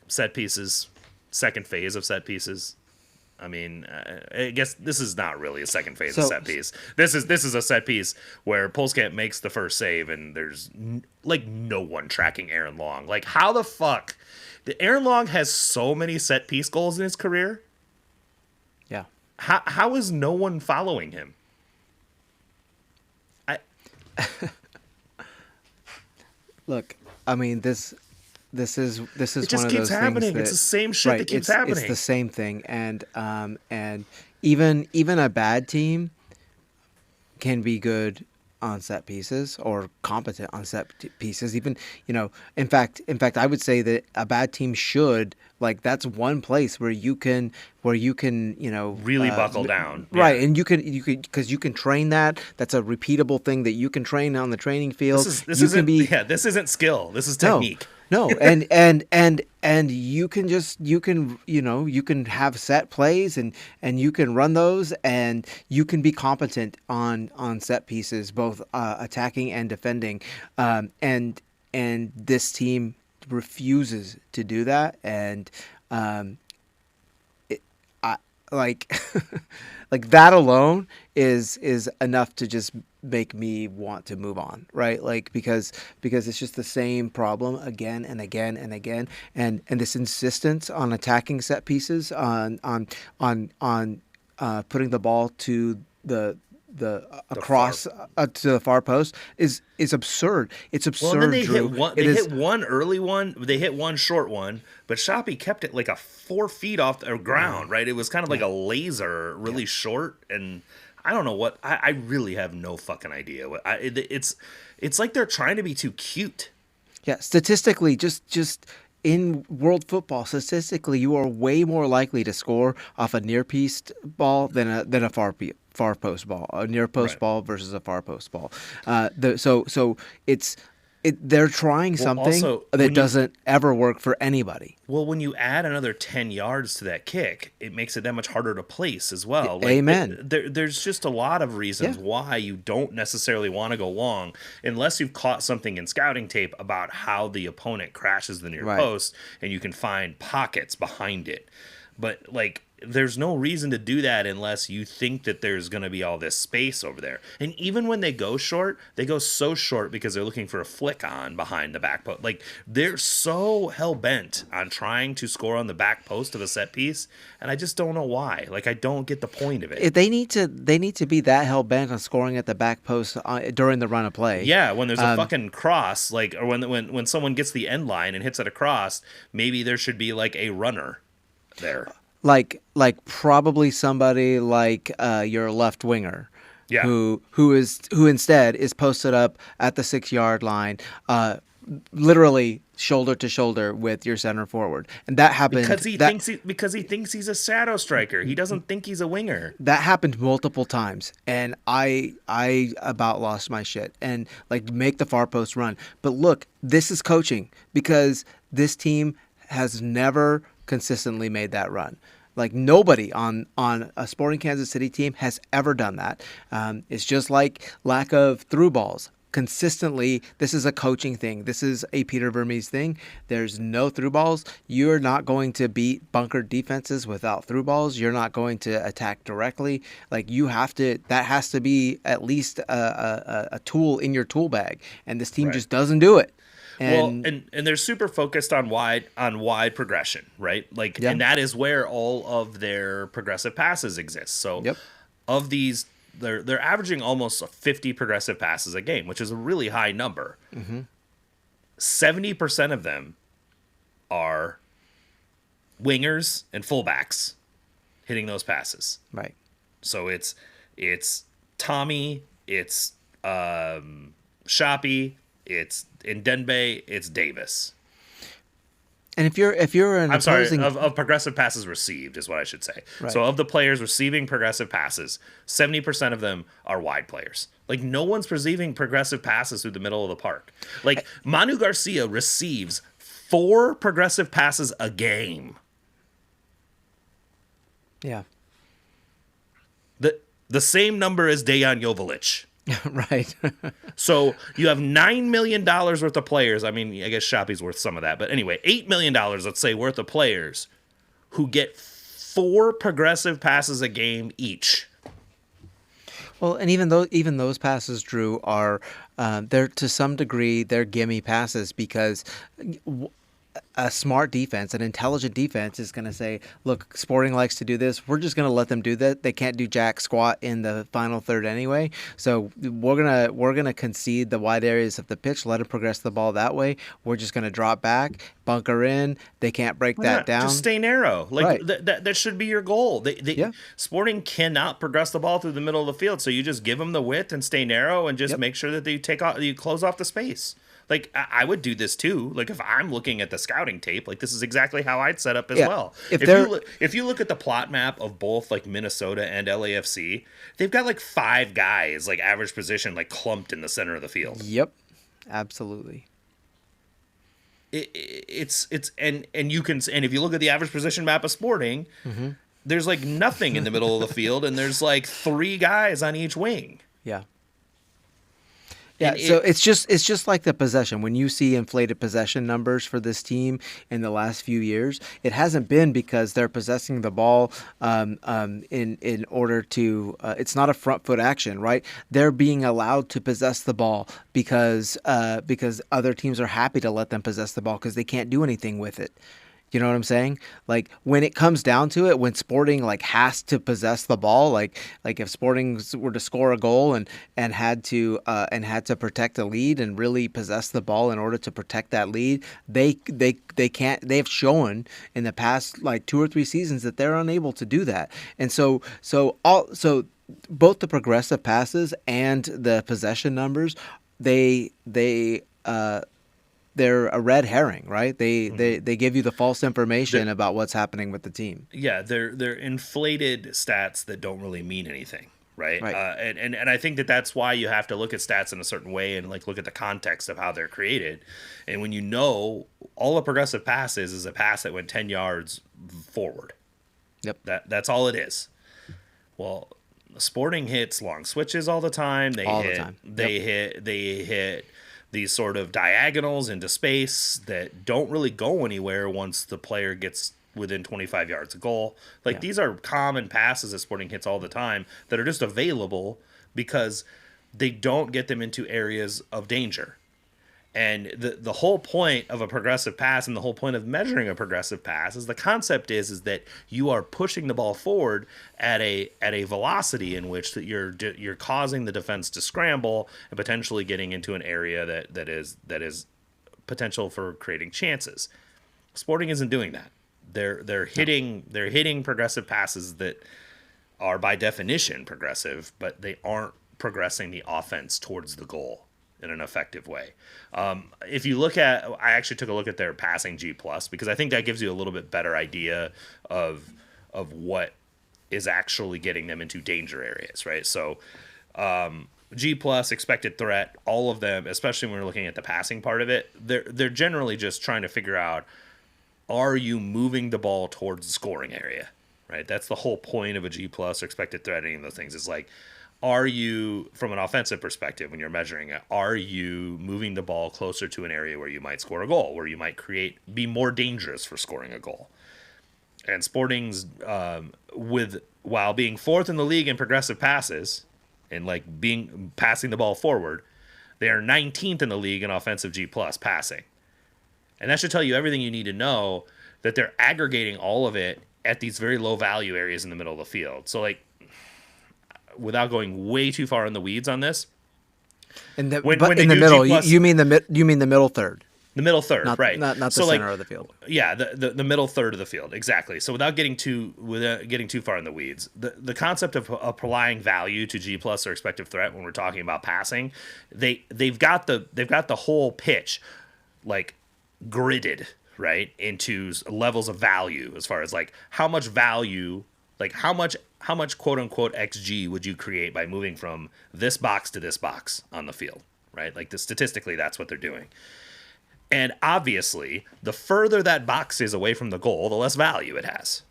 Set pieces, second phase of set pieces. I mean, I guess this is not really a second phase of So set piece. This is a set piece where Polskamp makes the first save, and there's like no one tracking Aaron Long. Like, how the fuck? Aaron Long has so many set piece goals in his career. yeah. How is no one following him? Look, I mean this is It one just of keeps those happening. things that, It's the same shit that keeps happening. It's the same thing, and even a bad team can be good on set pieces or competent on pieces. Even in fact, I would say that a bad team should, like, that's one place where you can really buckle down, right? Yeah. And you can because you can train that. That's a repeatable thing that you can train on the training field. This you isn't can be this isn't skill. This is no, technique. no, and you can have set plays and you can run those and you can be competent on set pieces, both attacking and defending, and this team refuses to do that, and like like that alone is enough to just make me want to move on, right? Like, because it's just the same problem again and again and again, and this insistence on attacking set pieces, on putting the ball to the across to the far post is absurd. It's absurd. Well, and then they Drew. hit one. It They is- hit one early one. They hit one short one, but Shoppy kept it like a 4 feet off the ground. Right, it was kind of like a laser, really short, and I don't know what. I really have no fucking idea. It's like they're trying to be too cute. Yeah, statistically, just in world football, statistically, you are way more likely to score off a near post ball than a far post ball. A near post Right. ball versus a far post ball. So they're trying something also, when that you- doesn't ever work for anybody. Well, when you add another 10 yards to that kick, it makes it that much harder to place as well. Amen. There's just a lot of reasons Yeah. why you don't necessarily want to go long unless you've caught something in scouting tape about how the opponent crashes the near Right. post and you can find pockets behind it. But, like, there's no reason to do that unless you think that there's going to be all this space over there. And even when they go short, they go so short because they're looking for a flick on behind the back post. Like, they're so hell-bent on trying to score on the back post of a set piece, and I just don't know why. Like, I don't get the point of it. If they need to be that hell bent on scoring at the back post during the run of play. Yeah, when there's a fucking cross, like, or when someone gets the end line and hits it across, maybe there should be, like, a runner there. Like probably somebody like your left winger, Yeah. who instead is posted up at the 6-yard line, literally shoulder to shoulder with your center forward, and that happened because he thinks he's a shadow striker. He doesn't think he's a winger. that happened multiple times, and I about lost my shit and like make the far post run. But look, this is coaching, because this team has never consistently made that run. Like, nobody on a Sporting Kansas City team has ever done that. It's just like lack of through balls. Consistently, this is a coaching thing. This is a Peter Vermes thing. There's no through balls. You're not going to beat bunkered defenses without through balls. You're not going to attack directly. Like, you have to. That has to be at least a tool in your tool bag, and this team Right. just doesn't do it. And, and they're super focused on wide progression, right? Like, Yeah. and that is where all of their progressive passes exist. So, Yep. of these, they're averaging almost 50 progressive passes a game, which is a really high number. 70% of them are wingers and fullbacks hitting those passes. right. So it's Tommy, it's Shoppy, it's Ndenbe, it's Davis. And if you're an I'm sorry, opposing, of progressive passes received is what I should say. Right. So of the players receiving progressive passes, 70% of them are wide players. Like, no one's receiving progressive passes through the middle of the park. Like, Manu Garcia receives 4 progressive passes a game. yeah. The same number as Dejan Joveljic. Right. So you have $9 million worth of players. I mean, I guess Shoppy's worth some of that. But anyway, $8 million, let's say, worth of players who get 4 progressive passes a game each. Well, and even those passes, Drew, are they're to some degree they're gimme passes because a smart defense, an intelligent defense is going to say, look, Sporting likes to do this. We're just going to let them do that. They can't do jack squat in the final third anyway. So we're gonna concede the wide areas of the pitch, let them progress the ball that way. We're just going to drop back, bunker in. They can't break Why that not? down. Just stay narrow. Like Right. that should be your goal. Yeah. Sporting cannot progress the ball through the middle of the field, so you just give them the width and stay narrow and just Yep. make sure that you close off the space. Like I would do this too. Like if I'm looking at the scouting tape, like this is exactly how I'd set up as Yeah. well. If If they're- you look at the plot map of both like Minnesota and LAFC, they've got like 5 guys like average position like clumped in the center of the field. Yep. Absolutely. It's and you can, and if you look at the average position map of Sporting, there's like nothing in the middle of the field, and there's like 3 guys on each wing. Yeah. Yeah, And so it's just like the possession. When you see inflated possession numbers for this team in the last few years, it hasn't been because they're possessing the ball in order to. It's not a front foot action, right? They're being allowed to possess the ball because other teams are happy to let them possess the ball because they can't do anything with it. You know what I'm saying? Like when it comes down to it, when Sporting like has to possess the ball, like if Sporting were to score a goal and had to protect a lead and really possess the ball in order to protect that lead, they can't. They've shown in the past like 2 or 3 seasons that they're unable to do that. And so both the progressive passes and the possession numbers, they're a red herring, right? They give you the false information about what's happening with the team. Yeah, they're inflated stats that don't really mean anything, right? Right. And I think that's why you have to look at stats in a certain way and like look at the context of how they're created. And when you know all a progressive pass is a pass that went 10 yards forward. Yep. That's all it is. Well, Sporting hits long switches all the time. They hit these sort of diagonals into space that don't really go anywhere once the player gets within 25 yards of goal. Like these are common passes that Sporting hits all the time that are just available because they don't get them into areas of danger. And the whole point of a progressive pass and the whole point of measuring a progressive pass is the concept is that you are pushing the ball forward at a velocity in which that you're causing the defense to scramble and potentially getting into an area that is potential for creating chances. Sporting isn't doing that. They're hitting progressive passes that are by definition progressive, but they aren't progressing the offense towards the goal in an effective way. If you look at, I actually took a look at their passing G plus because I think that gives you a little bit better idea of what is actually getting them into danger areas, right? So G plus, expected threat, all of them, especially when we're looking at the passing part of it, they're generally just trying to figure out, are you moving the ball towards the scoring area, right? That's the whole point of a G plus or expected threat. Any of those things is like, are you, from an offensive perspective, when you're measuring it, are you moving the ball closer to an area where you might score a goal, where you might be more dangerous for scoring a goal? And Sporting's, while being 4th in the league in progressive passes and like passing the ball forward, they are 19th in the league in offensive G plus passing. And that should tell you everything you need to know, that they're aggregating all of it at these very low value areas in the middle of the field. So like, without going way too far in the weeds on this, In the do middle, G plus- you mean the middle third, the middle third, not right? not the So, center of the field. Yeah, the middle third of the field, exactly. So without getting too far in the weeds, the concept of applying value to G plus or expected threat when we're talking about passing, they've got the whole pitch like gridded right into levels of value as far as like how much value, like how much quote unquote XG would you create by moving from this box to this box on the field, right? Like statistically, that's what they're doing. And obviously, the further that box is away from the goal, the less value it has,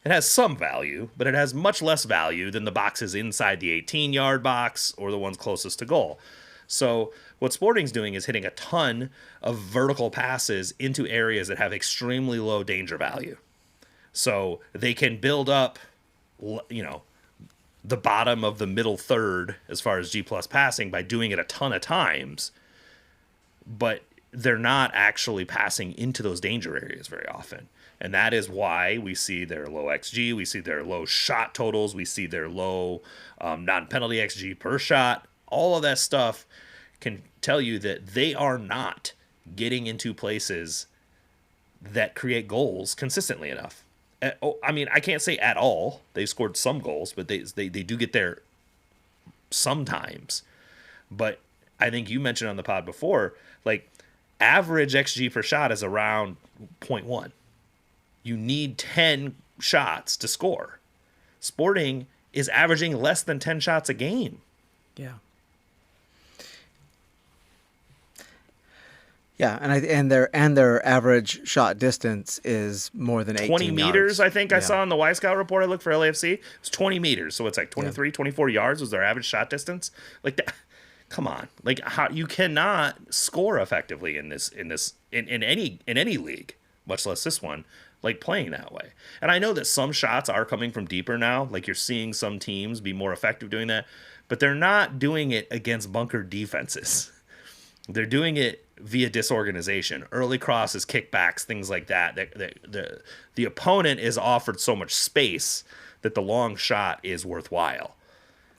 It has some value, but it has much less value than the boxes inside the 18-yard box or the ones closest to goal. So what Sporting's doing is hitting a ton of vertical passes into areas that have extremely low danger value. So they can build up, the bottom of the middle third as far as G plus passing by doing it a ton of times, but they're not actually passing into those danger areas very often. And that is why we see their low XG, we see their low shot totals, we see their low non-penalty XG per shot. All of that stuff can tell you that they are not getting into places that create goals consistently enough. I mean, I can't say at all. They scored some goals, but they do get there sometimes. But I think you mentioned on the pod before, like, average XG per shot is around 0.1. You need 10 shots to score. Sporting is averaging less than 10 shots a game. Yeah. Yeah, and their average shot distance is more than 18 20 meters, yards. I think I saw in the Y Scout report I looked for LAFC. It's 20 meters, so it's like 23, 24 yards was their average shot distance. Like that, come on. Like, how you cannot score effectively in any league, much less this one, like playing that way. And I know that some shots are coming from deeper now, like you're seeing some teams be more effective doing that, but they're not doing it against bunkered defenses. They're doing it via disorganization, early crosses, kickbacks, things like that. The opponent is offered so much space that the long shot is worthwhile.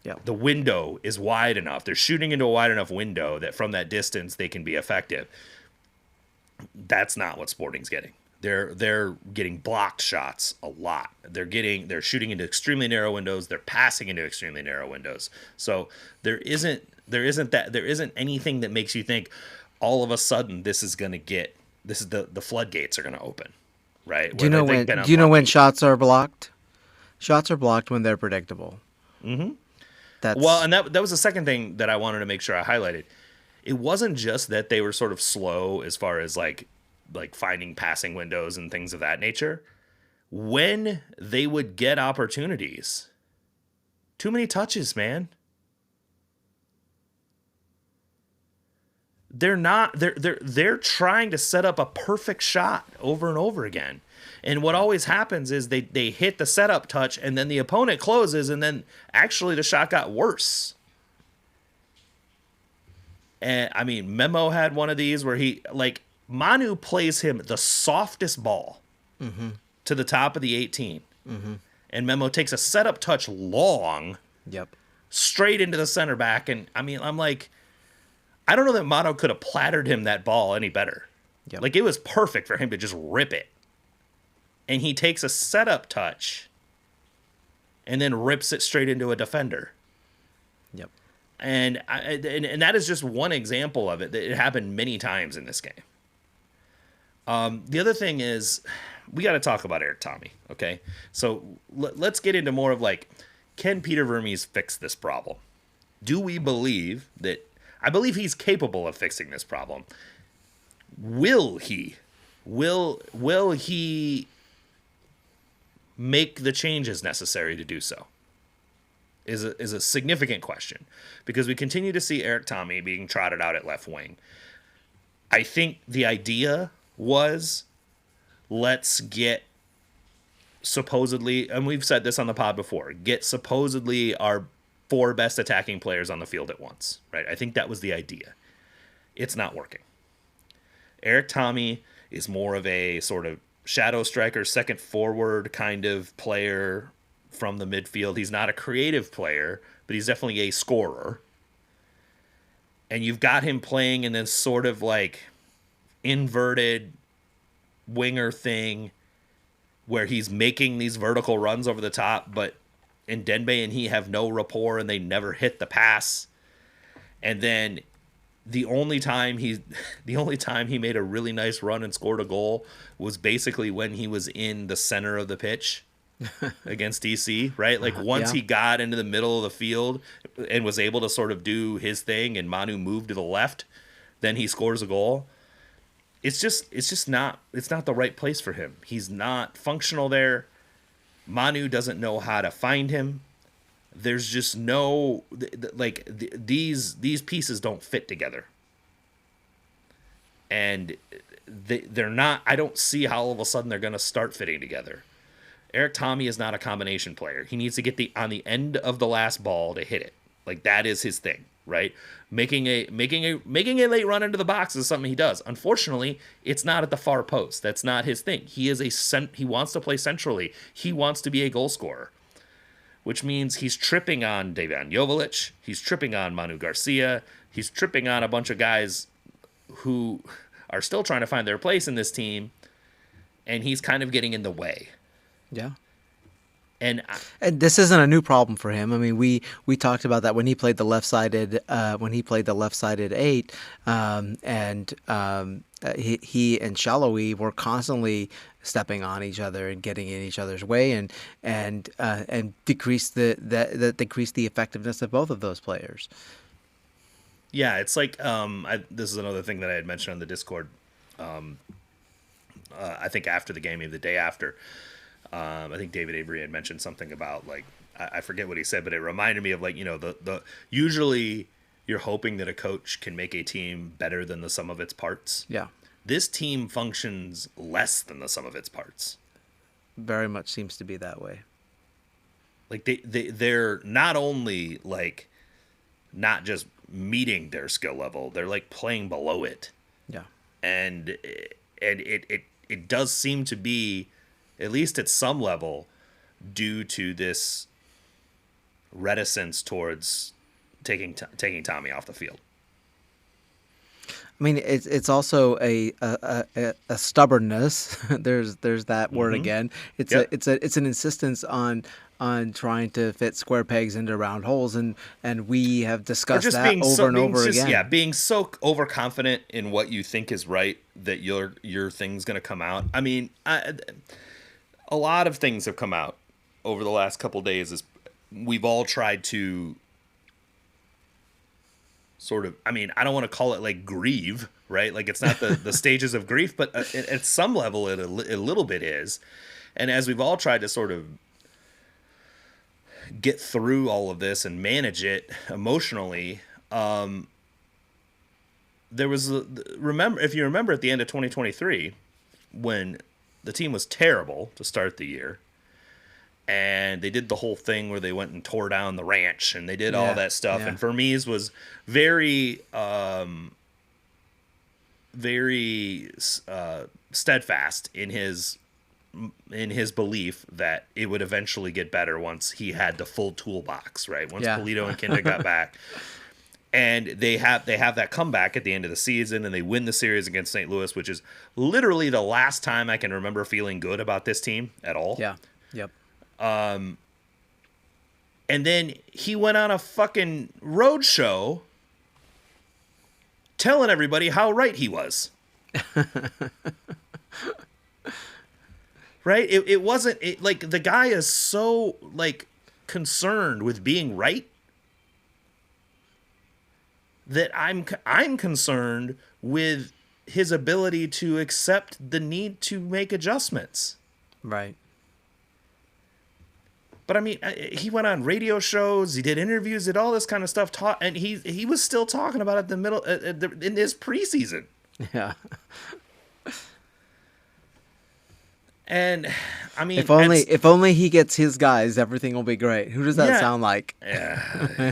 Yeah. The window is wide enough. They're shooting into a wide enough window that from that distance they can be effective. That's not what Sporting's getting. They're getting blocked shots a lot. They're shooting into extremely narrow windows. They're passing into extremely narrow windows. So there isn't anything that makes you think all of a sudden the floodgates are going to open, right? Do you know when shots are blocked? Shots are blocked when they're predictable. Mm-hmm. And that was the second thing that I wanted to make sure I highlighted. It wasn't just that they were sort of slow as far as like finding passing windows and things of that nature. When they would get opportunities, too many touches, man. They're trying to set up a perfect shot over and over again. And what always happens is they hit the setup touch and then the opponent closes and then actually the shot got worse. And I mean, Memo had one of these where Manu plays him the softest ball to the top of the 18. Mm-hmm. And Memo takes a setup touch long straight into the center back. And I mean, I'm like, I don't know that Manu could have plattered him that ball any better. Yep. Like, it was perfect for him to just rip it. And he takes a setup touch and then rips it straight into a defender. Yep. And that is just one example of it. It happened many times in this game. The other thing is, we got to talk about Eric Tommy, okay? So let's get into more of like, can Peter Vermes fix this problem? Do we believe that? I believe he's capable of fixing this problem. Will he? Will he make the changes necessary to do so? Is a significant question, because we continue to see Eric Tommy being trotted out at left wing. I think the idea was, let's get supposedly, and we've said this on the pod before, get supposedly our 4 best attacking players on the field at once, right? I think that was the idea. It's not working. Eric Tommy is more of a sort of shadow striker, second forward kind of player from the midfield. He's not a creative player, but he's definitely a scorer. And you've got him playing in this sort of like inverted winger thing where he's making these vertical runs over the top, but Dembe and he have no rapport and they never hit the pass. And then the only time he made a really nice run and scored a goal was basically when he was in the center of the pitch against DC, right? Like once he got into the middle of the field and was able to sort of do his thing and Manu moved to the left, then he scores a goal. It's not the right place for him. He's not functional there. Manu doesn't know how to find him. There's just no these pieces don't fit together, and they're not. I don't see how all of a sudden they're going to start fitting together. Eric Tommy is not a combination player. He needs to get on the end of the last ball to hit it. Like, that is his thing, right? Making a late run into the box is something he does. Unfortunately, it's not at the far post. That's not his thing. He wants to play centrally. He wants to be a goal scorer, which means he's tripping on Dejan Joveljic. He's tripping on Manu Garcia. He's tripping on a bunch of guys who are still trying to find their place in this team, and he's kind of getting in the way. Yeah. And this isn't a new problem for him. I mean, we talked about that when he played the left-sided 8, he and Shallowy were constantly stepping on each other and getting in each other's way, and decreased the effectiveness of both of those players. Yeah, it's like this is another thing that I had mentioned on the Discord. I think after the game, maybe the day after. I think David Avery had mentioned something about, like, I forget what he said, but it reminded me of, like, the usually you're hoping that a coach can make a team better than the sum of its parts. Yeah. This team functions less than the sum of its parts. Very much seems to be that way. Like, they're not only, like, not just meeting their skill level, they're, like, playing below it. Yeah. And it does seem to be, at least at some level, due to this reticence towards taking Tommy off the field. I mean, it's also a stubbornness. There's that word again. It's an insistence on trying to fit square pegs into round holes, and we have discussed that over and over again. Yeah, being so overconfident in what you think is right that your thing's going to come out. I mean, a lot of things have come out over the last couple of days. Is we've all tried to sort of, I mean, I don't want to call it like grieve, right? Like, it's not the stages of grief, but at some level it a little bit is. And as we've all tried to sort of get through all of this and manage it emotionally, there was if you remember at the end of 2023 when the team was terrible to start the year, and they did the whole thing where they went and tore down the ranch and they did all that stuff. Yeah. And Vermes was very steadfast in his belief that it would eventually get better once he had the full toolbox, right? Once Polito and Kinda got back. And they have that comeback at the end of the season, and they win the series against St. Louis, which is literally the last time I can remember feeling good about this team at all. Yeah. Yep. And then he went on a fucking road show telling everybody how right he was. Right? It wasn't like the guy is so, like, concerned with being right that I'm concerned with his ability to accept the need to make adjustments. Right. But I mean, he went on radio shows, he did interviews, did all this kind of stuff, and he was still talking about it in the middle in his preseason. Yeah. And I mean, if only he gets his guys, everything will be great. Who does that sound like? Yeah.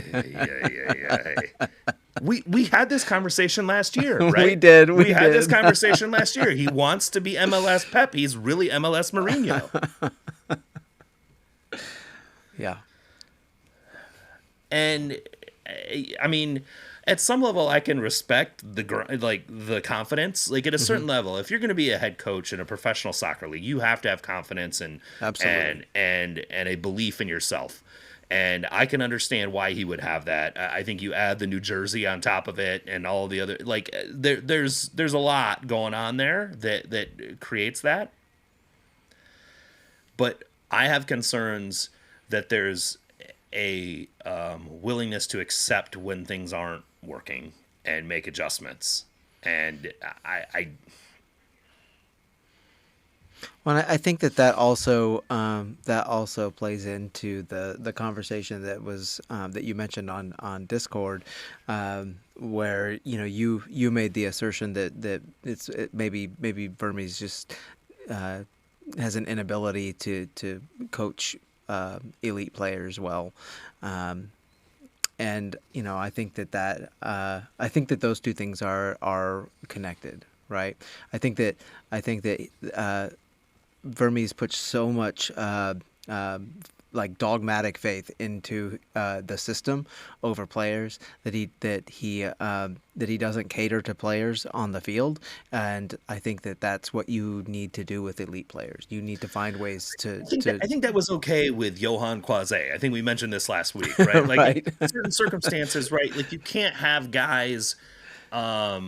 We had this conversation last year, right? We did. We had this conversation last year. He wants to be MLS Pep. He's really MLS Mourinho. Yeah. And I mean, at some level, I can respect the confidence. Like, at a certain level, if you're going to be a head coach in a professional soccer league, you have to have confidence and a belief in yourself. And I can understand why he would have that. I think you add the New Jersey on top of it and all the other, like, there's a lot going on there that creates that. But I have concerns that there's a willingness to accept when things aren't working and make adjustments. And Well, I think that also plays into the conversation that you mentioned on Discord, where you made the assertion that maybe Vermes just uh, has an inability to coach elite players well. Um, and I think that those two things are connected, right? I think that I think that Vermes puts so much uh, like dogmatic faith into the system over players that he doesn't cater to players on the field, and I think that that's what you need to do with elite players. You need to find ways I think that to I think that was okay with Johan Quase. I think we mentioned this last week, right? Like in right. certain circumstances, right? Like you can't have guys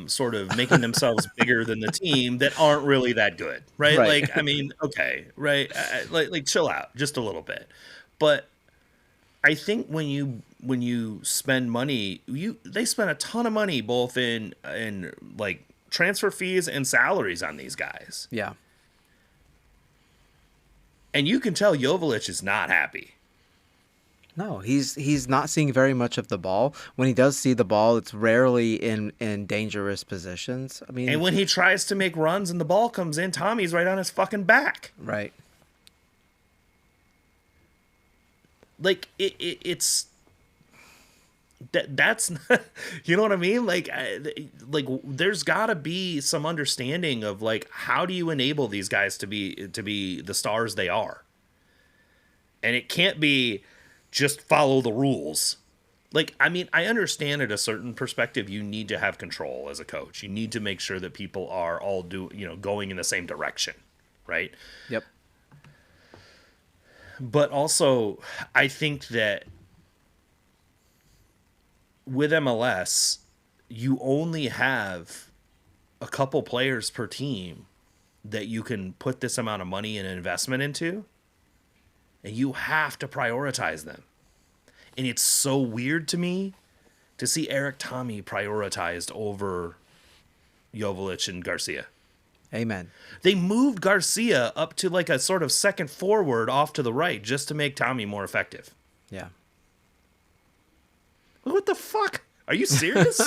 sort of making themselves bigger than the team that aren't really that good, right? Right. Like I mean, okay, right? Like chill out just a little bit. But I think when you spend money, they spend a ton of money both in like transfer fees and salaries on these guys. Yeah. And you can tell Joveljic is not happy. No, he's not seeing very much of the ball. When he does see the ball, it's rarely in dangerous positions. I And mean, when he tries to make runs and the ball comes in, Tommy's right on his fucking back. right. Like it's that's you know what I mean? Like there's got to be some understanding of like how do you enable these guys to be the stars they are? And it can't be just follow the rules. Like I mean, I understand at a certain perspective you need to have control as a coach. You need to make sure that people are all going in the same direction, right? Yep. But also I think that with MLS, you only have a couple players per team that you can put this amount of money and investment into, and you have to prioritize them. And it's so weird to me to see Eric Tommy prioritized over Joveljic and Garcia. Amen. They moved Garcia up to like a sort of second forward off to the right just to make Tommy more effective. Yeah. What the fuck? Are you serious?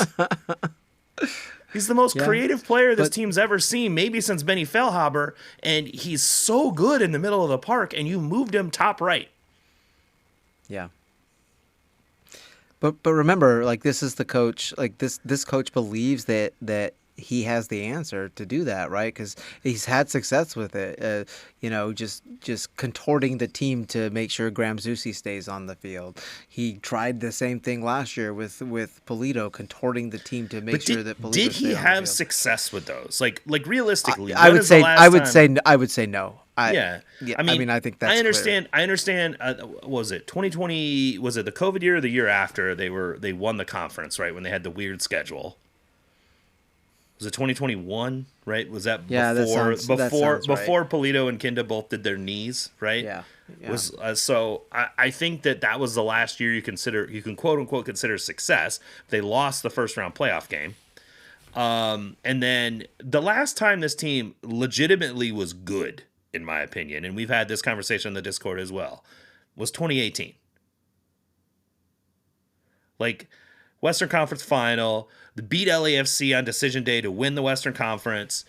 He's the most Yeah. creative player this But team's ever seen, maybe since Benny Feilhaber, and he's so good in the middle of the park, and you moved him top right. yeah. But remember, like this is the coach. Like this coach believes that he has the answer to do that, right? Because he's had success with it. Just contorting the team to make sure Graham Zusi stays on the field. He tried the same thing last year with Polito, contorting the team to make But sure that Polito did he stayed on the have field. success with those? Like realistically, I when would is the say last I would time? say I would say no. Yeah. Yeah. I mean, I think that's I clear. understand. I understand. Was it 2020? Was it the COVID year or the year after they won the conference, right? When they had the weird schedule. Was it 2021? Right? Was that Yeah, that sounds right. before Polito and Kinda both did their knees? Right? Yeah. Yeah. Was so I think that was the last year you can quote unquote consider success. They lost the first round playoff game. And then the last time this team legitimately was good, in my opinion, and we've had this conversation in the Discord as well, was 2018. Like Western Conference Final, the beat LAFC on decision day to win the Western Conference,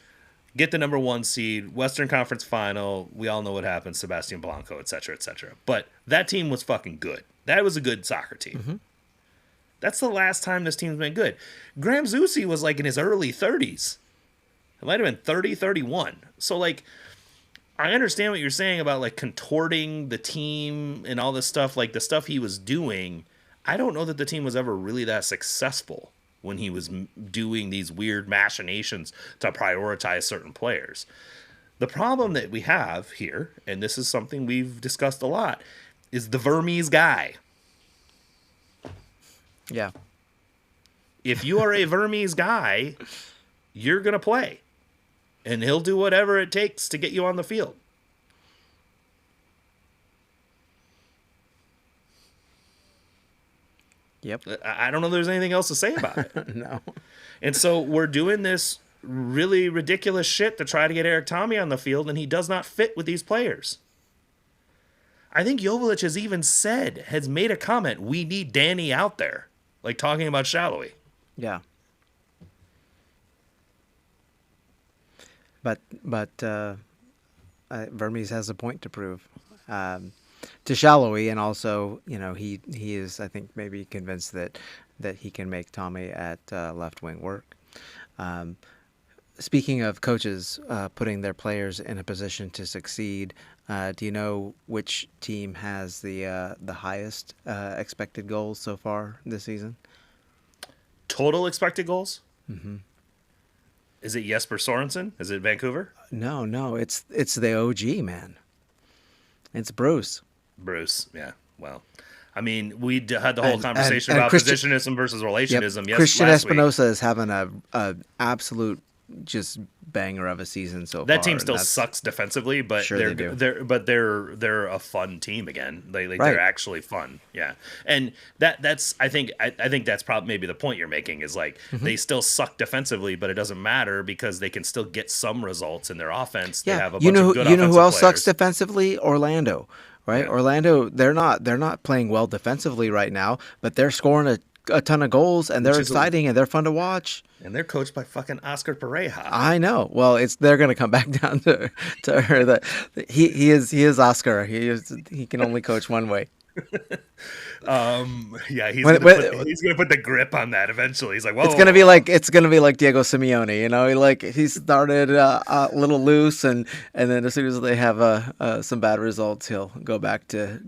get the number 1 seed, Western Conference Final. We all know what happened, Sebastian Blanco, et cetera, et cetera. But that team was fucking good. That was a good soccer team. Mm-hmm. That's the last time this team's been good. Graham Zusi was like in his early 30s. It might have been 30, 31. So, like, I understand what you're saying about, like, contorting the team and all this stuff, like the stuff he was doing. I don't know that the team was ever really that successful when he was doing these weird machinations to prioritize certain players. The problem that we have here, and this is something we've discussed a lot, is the Vermes guy. Yeah. If you are a Vermes guy, you're going to play. And he'll do whatever it takes to get you on the field. Yep. I don't know if there's anything else to say about it. No. And so we're doing this really ridiculous shit to try to get Eric Tommy on the field, and he does not fit with these players. I think Joveljic has made a comment, we need Danny out there, like talking about Shallowy. Yeah. But Vermes has a point to prove to Shallowy, and also, he is, I think, maybe convinced that he can make Tommy at left wing work. Speaking of coaches putting their players in a position to succeed, do you know which team has the highest expected goals so far this season? Total expected goals? Mm-hmm. Is it Jesper Sorensen? Is it Vancouver? No, it's the OG, man. It's Bruce. Yeah. Well, I mean, we had the whole conversation about Christian, positionism versus relationism. Yep. Christian Espinosa is having a absolute just banger of a season so far. That team still sucks defensively, but sure they're a fun team again. They're actually fun. Yeah. And that's I think that's probably maybe the point you're making is like they still suck defensively, but it doesn't matter because they can still get some results in their offense. Yeah. They have a bunch of good who else players. sucks defensively? Orlando. Right? Yeah. Orlando, they're not playing well defensively right now, but they're scoring a ton of goals, and they're exciting, and they're fun to watch. And they're coached by fucking Oscar Pereja. I know. Well, they're going to come back down to her. That he is Oscar. He can only coach one way. Yeah, he's gonna put the grip on that eventually. He's like, whoa. It's gonna be like Diego Simeone. He started a little loose, and then as soon as they have some bad results, he'll go back to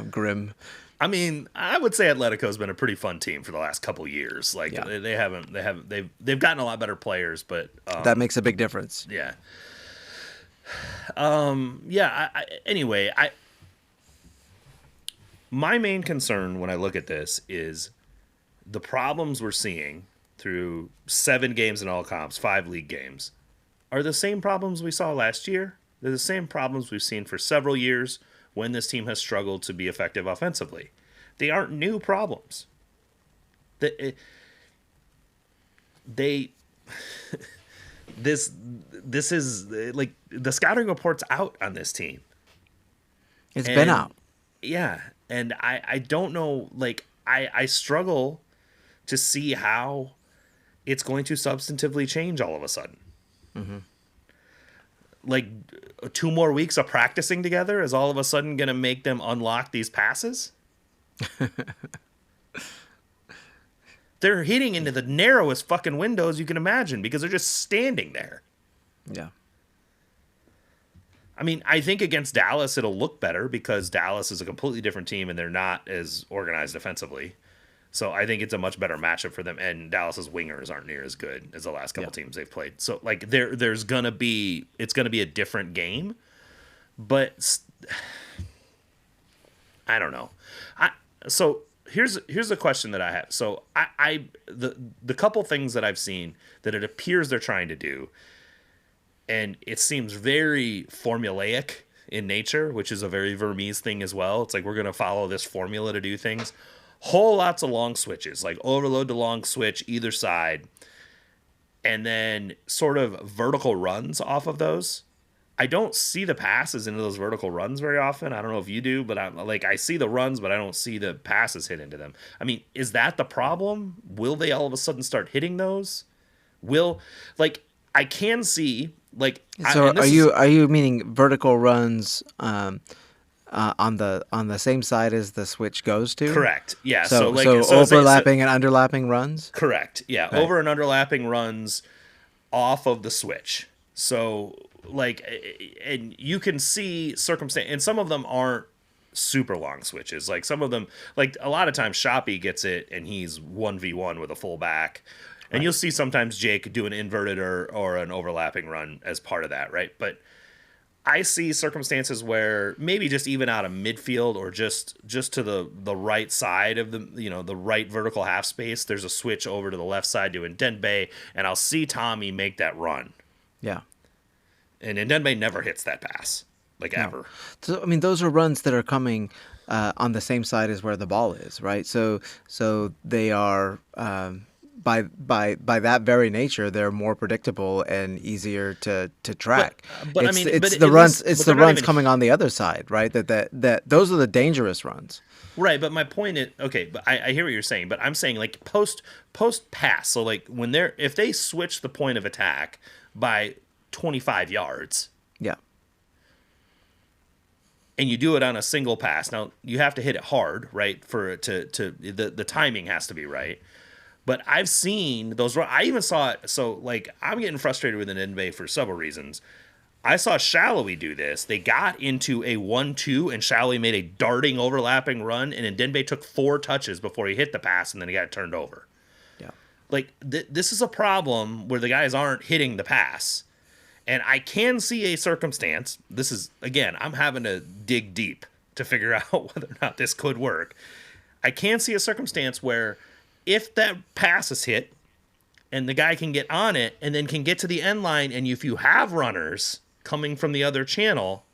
grim. I mean, I would say Atletico's been a pretty fun team for the last couple years. Like they've gotten a lot better players, but that makes a big difference. Yeah. My main concern when I look at this is the problems we're seeing through 7 games in all comps, 5 league games, are the same problems we saw last year. They're the same problems we've seen for several years when this team has struggled to be effective offensively. They aren't new problems. This is like the scouting report's out on this team. It's been out. Yeah. And I don't know, like, I struggle to see how it's going to substantively change all of a sudden. Mm-hmm. Like, 2 more weeks of practicing together is all of a sudden going to make them unlock these passes? They're hitting into the narrowest fucking windows you can imagine because they're just standing there. Yeah. I mean, I think against Dallas it'll look better because Dallas is a completely different team and they're not as organized defensively. So I think it's a much better matchup for them. And Dallas's wingers aren't near as good as the last couple teams they've played. So like it's gonna be a different game. But I don't know. So here's the question that I have. So the couple things that I've seen that it appears they're trying to do, and it seems very formulaic in nature, which is a very Vermes thing as well. It's like we're gonna follow this formula to do things. Whole lots of long switches, like overload to long switch either side, and then sort of vertical runs off of those. I don't see the passes into those vertical runs very often. I don't know if you do, but I see the runs, but I don't see the passes hit into them. I mean, is that the problem? Will they all of a sudden start hitting those? I can see So are you meaning vertical runs on the same side as the switch goes to? Correct. Yeah. So overlapping and underlapping runs? Correct. Yeah. Right. Over and underlapping runs off of the switch. So and you can see circumstance, and some of them aren't super long switches. Like some of them, like a lot of times Shoppy gets it and he's 1v1 with a fullback. And you'll see sometimes Jake do an inverted or an overlapping run as part of that, right? But I see circumstances where maybe just even out of midfield or just to the right side of the right vertical half space, there's a switch over to the left side to Ndenbe, and I'll see Tommy make that run. Yeah. And Ndenbe never hits that pass, ever. So, I mean, those are runs that are coming on the same side as where the ball is, right? So they are by that very nature, they're more predictable and easier to But track. but I mean, It's but the at runs least, it's but the they're not runs even coming on the other side, right? That those are the dangerous runs. right. But my point is, okay, but I hear what you're saying, but I'm saying like post pass. So like when they're if they switch the point of attack by 25 yards Yeah. and you do it on a single pass. Now you have to hit it hard, right? For it to the timing has to be right. But I've seen those. I even saw it. So like I'm getting frustrated with an NBA for several reasons. I saw Shallowy do this. They got into a 1-2, and Shallowy made a darting, overlapping run, and Denbe took 4 touches before he hit the pass, and then he got turned over. Yeah. Like, this is a problem where the guys aren't hitting the pass. And I can see a circumstance. This is, again, I'm having to dig deep to figure out whether or not this could work. I can see a circumstance where if that pass is hit, and the guy can get on it, and then can get to the end line, and if you have runners coming from the other channel,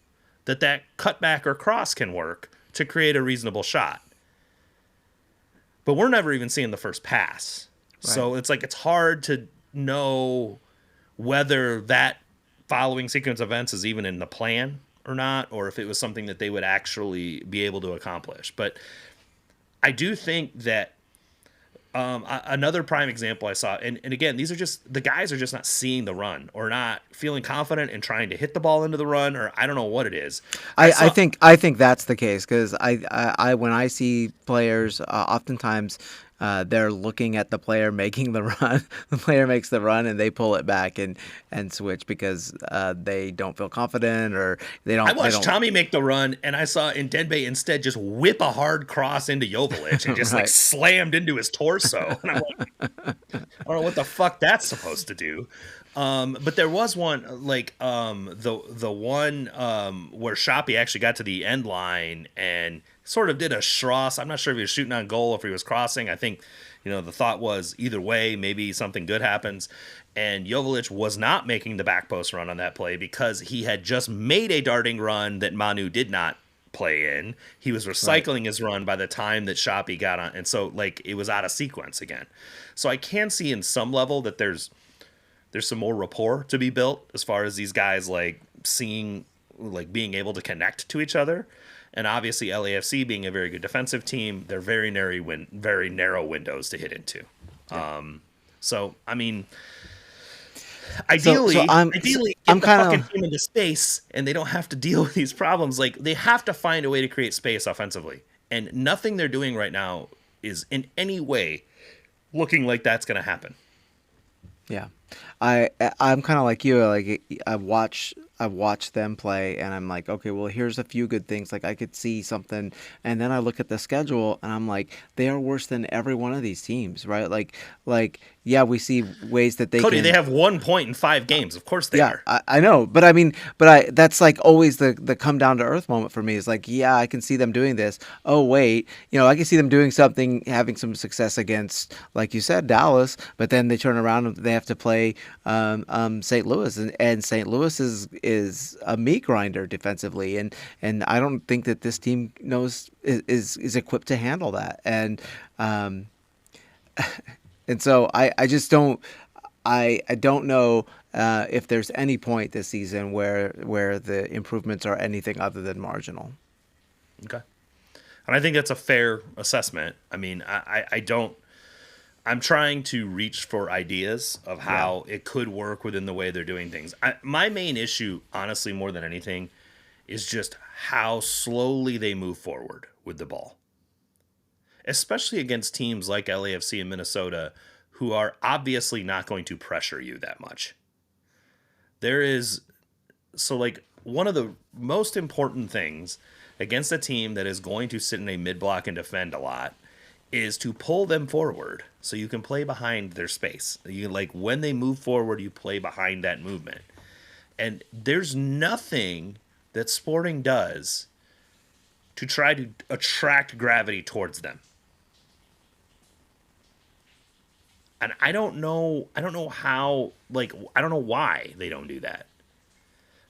that cutback or cross can work to create a reasonable shot. But we're never even seeing the first pass. Right. So it's like it's hard to know whether that following sequence of events is even in the plan or not, or if it was something that they would actually be able to accomplish. But I do think that another prime example I saw, and again, these are just the guys are just not seeing the run or not feeling confident in trying to hit the ball into the run, or I don't know what it is. I think that's the case because I when I see players, oftentimes they're looking at the player making the run. The player makes the run and they pull it back and switch because they don't feel confident or they don't. I watched Tommy make the run and I saw Denbe instead just whip a hard cross into Joveljic and just Right. like slammed into his torso. And I'm like, I don't know what the fuck that's supposed to do. But there was one like the one where Shoppy actually got to the end line and sort of did a Schross. I'm not sure if he was shooting on goal or if he was crossing. I think, the thought was either way, maybe something good happens. And Joveljic was not making the back post run on that play because he had just made a darting run that Manu did not play in. He was recycling his run by the time that Shoppy got on. And so like it was out of sequence again. So I can see in some level that there's some more rapport to be built as far as these guys like seeing, like being able to connect to each other. And obviously LAFC being a very good defensive team, they're very narrow windows to hit into. Yeah. So, I mean, ideally, get the fucking team into space and they don't have to deal with these problems. Like they have to find a way to create space offensively. And nothing they're doing right now is in any way looking like that's going to happen. Yeah. I'm kind of like you. Like I watch them play, and I'm like, okay, well, here's a few good things. Like I could see something, and then I look at the schedule, and I'm like, they are worse than every one of these teams, right? Like yeah, we see ways that Cody, they have 1 point in 5 games. Of course they are. I know, but I mean, that's like always the come down to earth moment for me is like, yeah, I can see them doing this. Oh wait, I can see them doing something, having some success against, like you said, Dallas, but then they turn around and they have to play St. Louis, and St. Louis is a meat grinder defensively, and I don't think that this team is equipped to handle that, and and so I just don't I don't know if there's any point this season where the improvements are anything other than marginal. Okay, and I think that's a fair assessment. I mean, I don't. I'm trying to reach for ideas of how it could work within the way they're doing things. My main issue, honestly, more than anything, is just how slowly they move forward with the ball. Especially against teams like LAFC and Minnesota, who are obviously not going to pressure you that much. One of the most important things against a team that is going to sit in a mid-block and defend a lot is to pull them forward so you can play behind their space. When they move forward, you play behind that movement. And there's nothing that Sporting does to try to attract gravity towards them. And I don't know how, I don't know why they don't do that.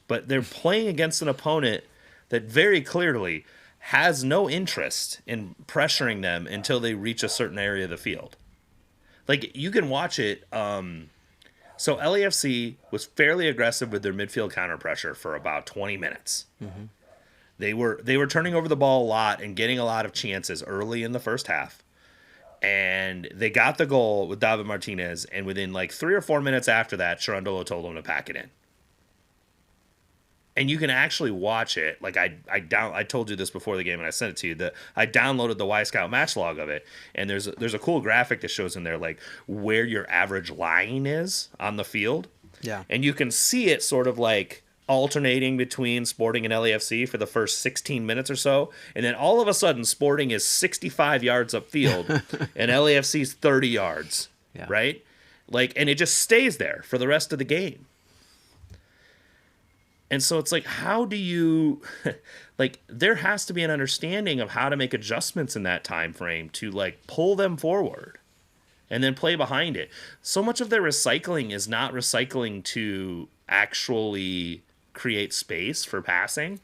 But they're playing against an opponent that very clearly has no interest in pressuring them until they reach a certain area of the field. like you can watch it. So LAFC was fairly aggressive with their midfield counter pressure for about 20 minutes. Mm-hmm. They were turning over the ball a lot and getting a lot of chances early in the first half. And they got the goal with David Martinez, and within like 3 or 4 minutes after that, Sharandolo told them to pack it in. And you can actually watch it. Like I told you this before the game, and I sent it to you. That I downloaded the Y Scout match log of it, and there's a cool graphic that shows in there like where your average line is on the field. Yeah. And you can see it sort of like alternating between Sporting and LAFC for the first 16 minutes or so, and then all of a sudden Sporting is 65 yards upfield, and LAFC's 30 yards. Yeah. Right? Like, and it just stays there for the rest of the game. And so it's like, how do you, like, there has to be an understanding of how to make adjustments in that time frame to, like, pull them forward and then play behind it. So much of their recycling is not recycling to actually create space for passing.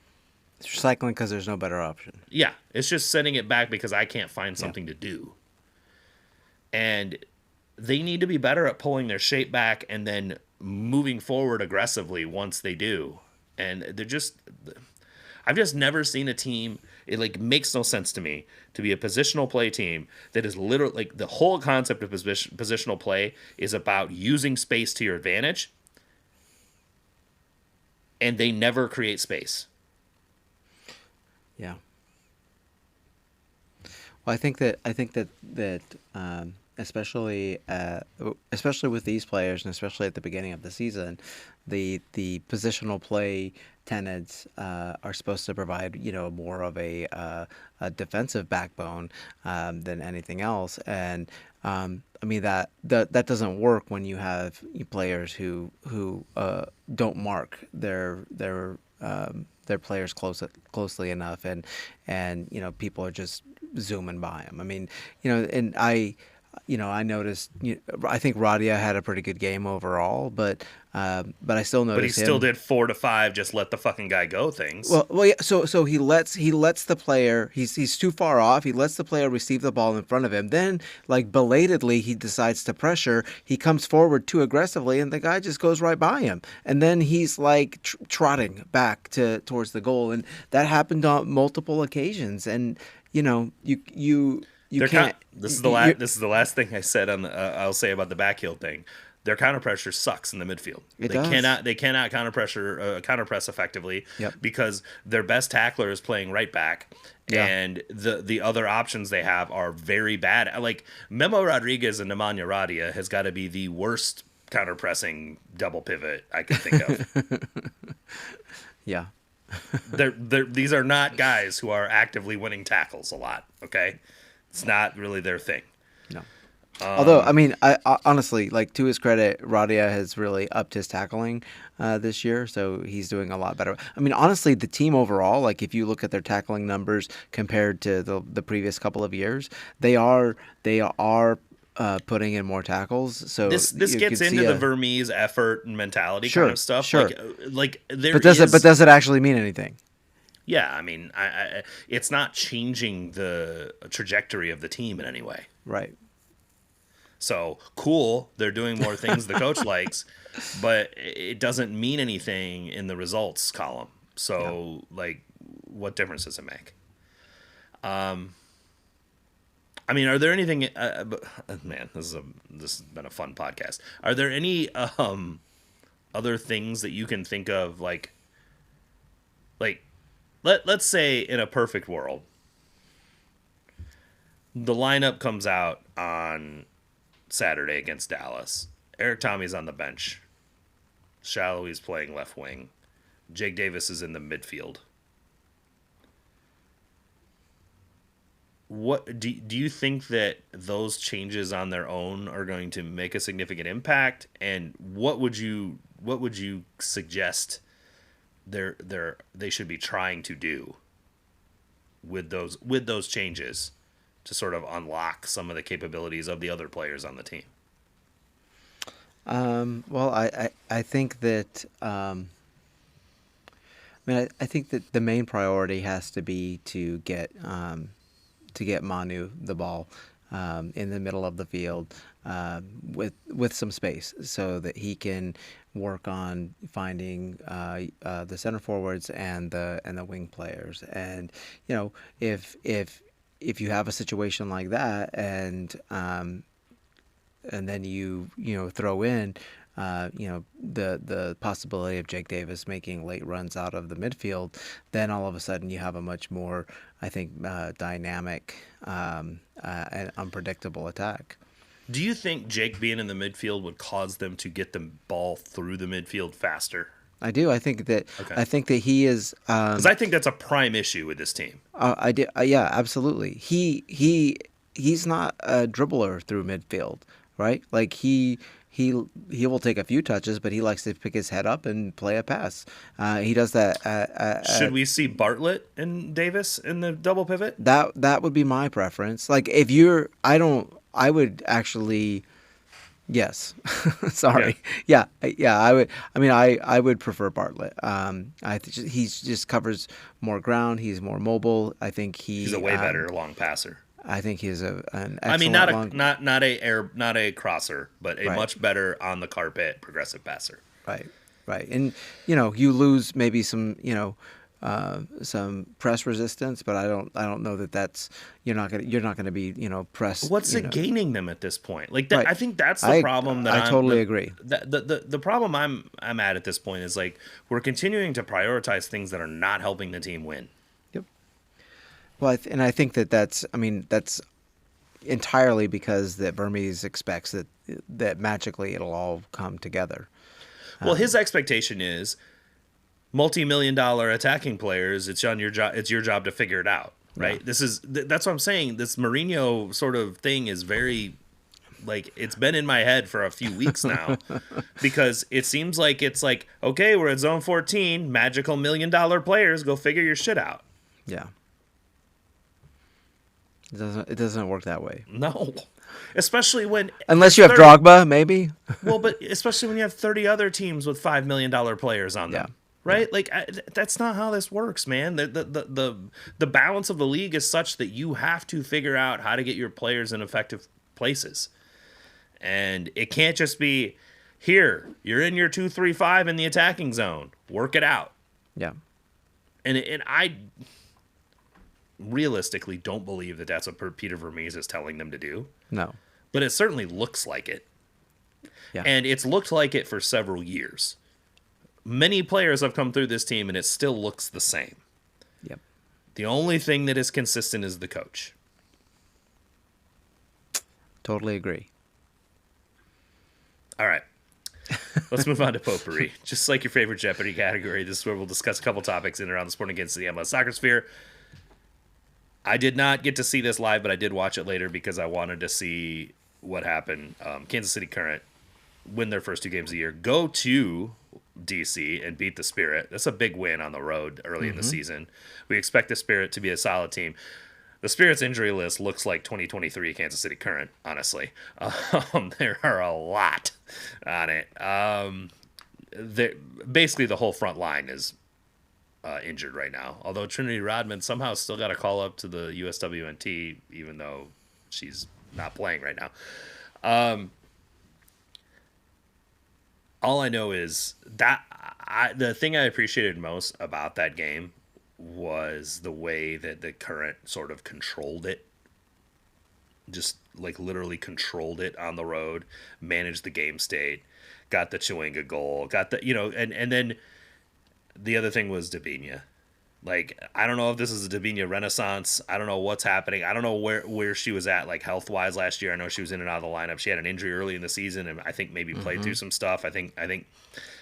It's recycling because there's no better option. Yeah, it's just sending it back because I can't find something to do. And they need to be better at pulling their shape back and then moving forward aggressively once they do. And I've just never seen a team. It like makes no sense to me to be a positional play team that is literally like the whole concept of positional play is about using space to your advantage, and they never create space. Yeah. Well, I think that especially with these players, and especially at the beginning of the season, the positional play tenets are supposed to provide more of a defensive backbone than anything else, and I mean that doesn't work when you have players who don't mark their players closely enough, and people are just zooming by them. I mean, and I noticed. I think Radia had a pretty good game overall, but I still noticed. But he still did 4 to 5. Just let the fucking guy go. Things. Well, yeah. So he lets the player. He's too far off. He lets the player receive the ball in front of him. Then, like belatedly, he decides to pressure. He comes forward too aggressively, and the guy just goes right by him. And then he's like trotting back towards the goal, and that happened on multiple occasions. And you can't. This is the last thing I said on the. I'll say about the back heel thing. Their counter pressure sucks in the midfield. They cannot counter press effectively. Yep. Because their best tackler is playing right back, and the other options they have are very bad. Like Memo Rodriguez and Nemanja Radia has got to be the worst counter pressing double pivot I can think of. Yeah. These are not guys who are actively winning tackles a lot. Okay. It's not really their thing. No. Although, I mean, I honestly, like, to his credit, Radia has really upped his tackling this year, so he's doing a lot better. I mean, honestly, the team overall, like, if you look at their tackling numbers compared to the previous couple of years, they are putting in more tackles. So this gets into the Vermes effort and mentality kind of stuff. Sure. But does it actually mean anything? Yeah, I mean, it's not changing the trajectory of the team in any way. Right. So, cool, they're doing more things the coach likes, but it doesn't mean anything in the results column. So, like, what difference does it make? I mean, are there anything... man, this has been a fun podcast. Are there any other things that you can think of, like let's say in a perfect world, the lineup comes out on Saturday against Dallas. Eric Tommy's on the bench. Shallowy's playing left wing. Jake Davis is in the midfield. What do you think that those changes on their own are going to make a significant impact? And what would you suggest they should be trying to do with those changes to sort of unlock some of the capabilities of the other players on the team? Well, I think that I think that the main priority has to be to get Manu the ball in the middle of the field with some space, so that he can work on finding the center forwards and the wing players. And if you have a situation like that, and then you throw in the possibility of Jake Davis making late runs out of the midfield, then all of a sudden you have a much more, I think, dynamic and unpredictable attack. Do you think Jake being in the midfield would cause them to get the ball through the midfield faster? I do. I think that Okay. I think that he is. Because I think that's a prime issue with this team. I do. Yeah, absolutely. He's not a dribbler through midfield, right? Like he will take a few touches, but he likes to pick his head up and play a pass. He does that. Should we see Bartlett and Davis in the double pivot? That would be my preference. Like I would actually. Yes. Sorry. Yeah. I would. I mean, I would prefer Bartlett. He just covers more ground. He's more mobile. I think He's a way better long passer. I think he's an excellent. I mean, not a crosser, but a much better on the carpet progressive passer. Right. And you lose maybe some some press resistance, but I don't know that's you're not gonna be pressed. What's it gaining them at this point? Like that, Right. I think that's the problem. I totally agree. The problem I'm at this point is like we're continuing to prioritize things that are not helping the team win. Yep. Well, and I think that's entirely because that Vermes expects that magically it'll all come together. Well, his expectation is multi-million-dollar attacking players. It's on your job. It's your job to figure it out, right? Yeah. That's what I'm saying. This Mourinho sort of thing is very, like, it's been in my head for a few weeks now, because it seems like it's like, okay, we're at zone 14, magical $1 million players, go figure your shit out. Yeah. It doesn't work that way. No, especially when unless you have Drogba, maybe. Well, but especially when you have 30 other teams with $5 million players on them. Yeah. Right? Like that's not how this works, man. The balance of the league is such that you have to figure out how to get your players in effective places. And it can't just be here, you're in your 2-3-5 in the attacking zone. Work it out. Yeah. And I realistically don't believe that that's what Peter Vermes is telling them to do. No. But it certainly looks like it. Yeah. And it's looked like it for several years. Many players have come through this team, and it still looks the same. Yep. The only thing that is consistent is the coach. Totally agree. All right. Let's move on to potpourri. Just like your favorite Jeopardy category, this is where we'll discuss a couple topics in and around the sport against the MLS soccer sphere. I did not get to see this live, but I did watch it later because I wanted to see what happened. Kansas City Current win their first 2 games of the year. Go to DC and beat the Spirit. That's a big win on the road early in the season. We expect the Spirit to be a solid team. The Spirit's injury list looks like 2023 Kansas City Current, honestly. There are a lot on it. Basically, the whole front line is injured right now. Although Trinity Rodman somehow still got a call up to the USWNT, even though she's not playing right now. All I know is that the thing I appreciated most about that game was the way that the Current sort of controlled it. Just like literally controlled it on the road, managed the game state, got the Chewinga goal, got the, and then the other thing was Davinia. Like, I don't know if this is a Davinia renaissance. I don't know what's happening. I don't know where she was at, like, health-wise last year. I know she was in and out of the lineup. She had an injury early in the season, and I think maybe played through some stuff. I think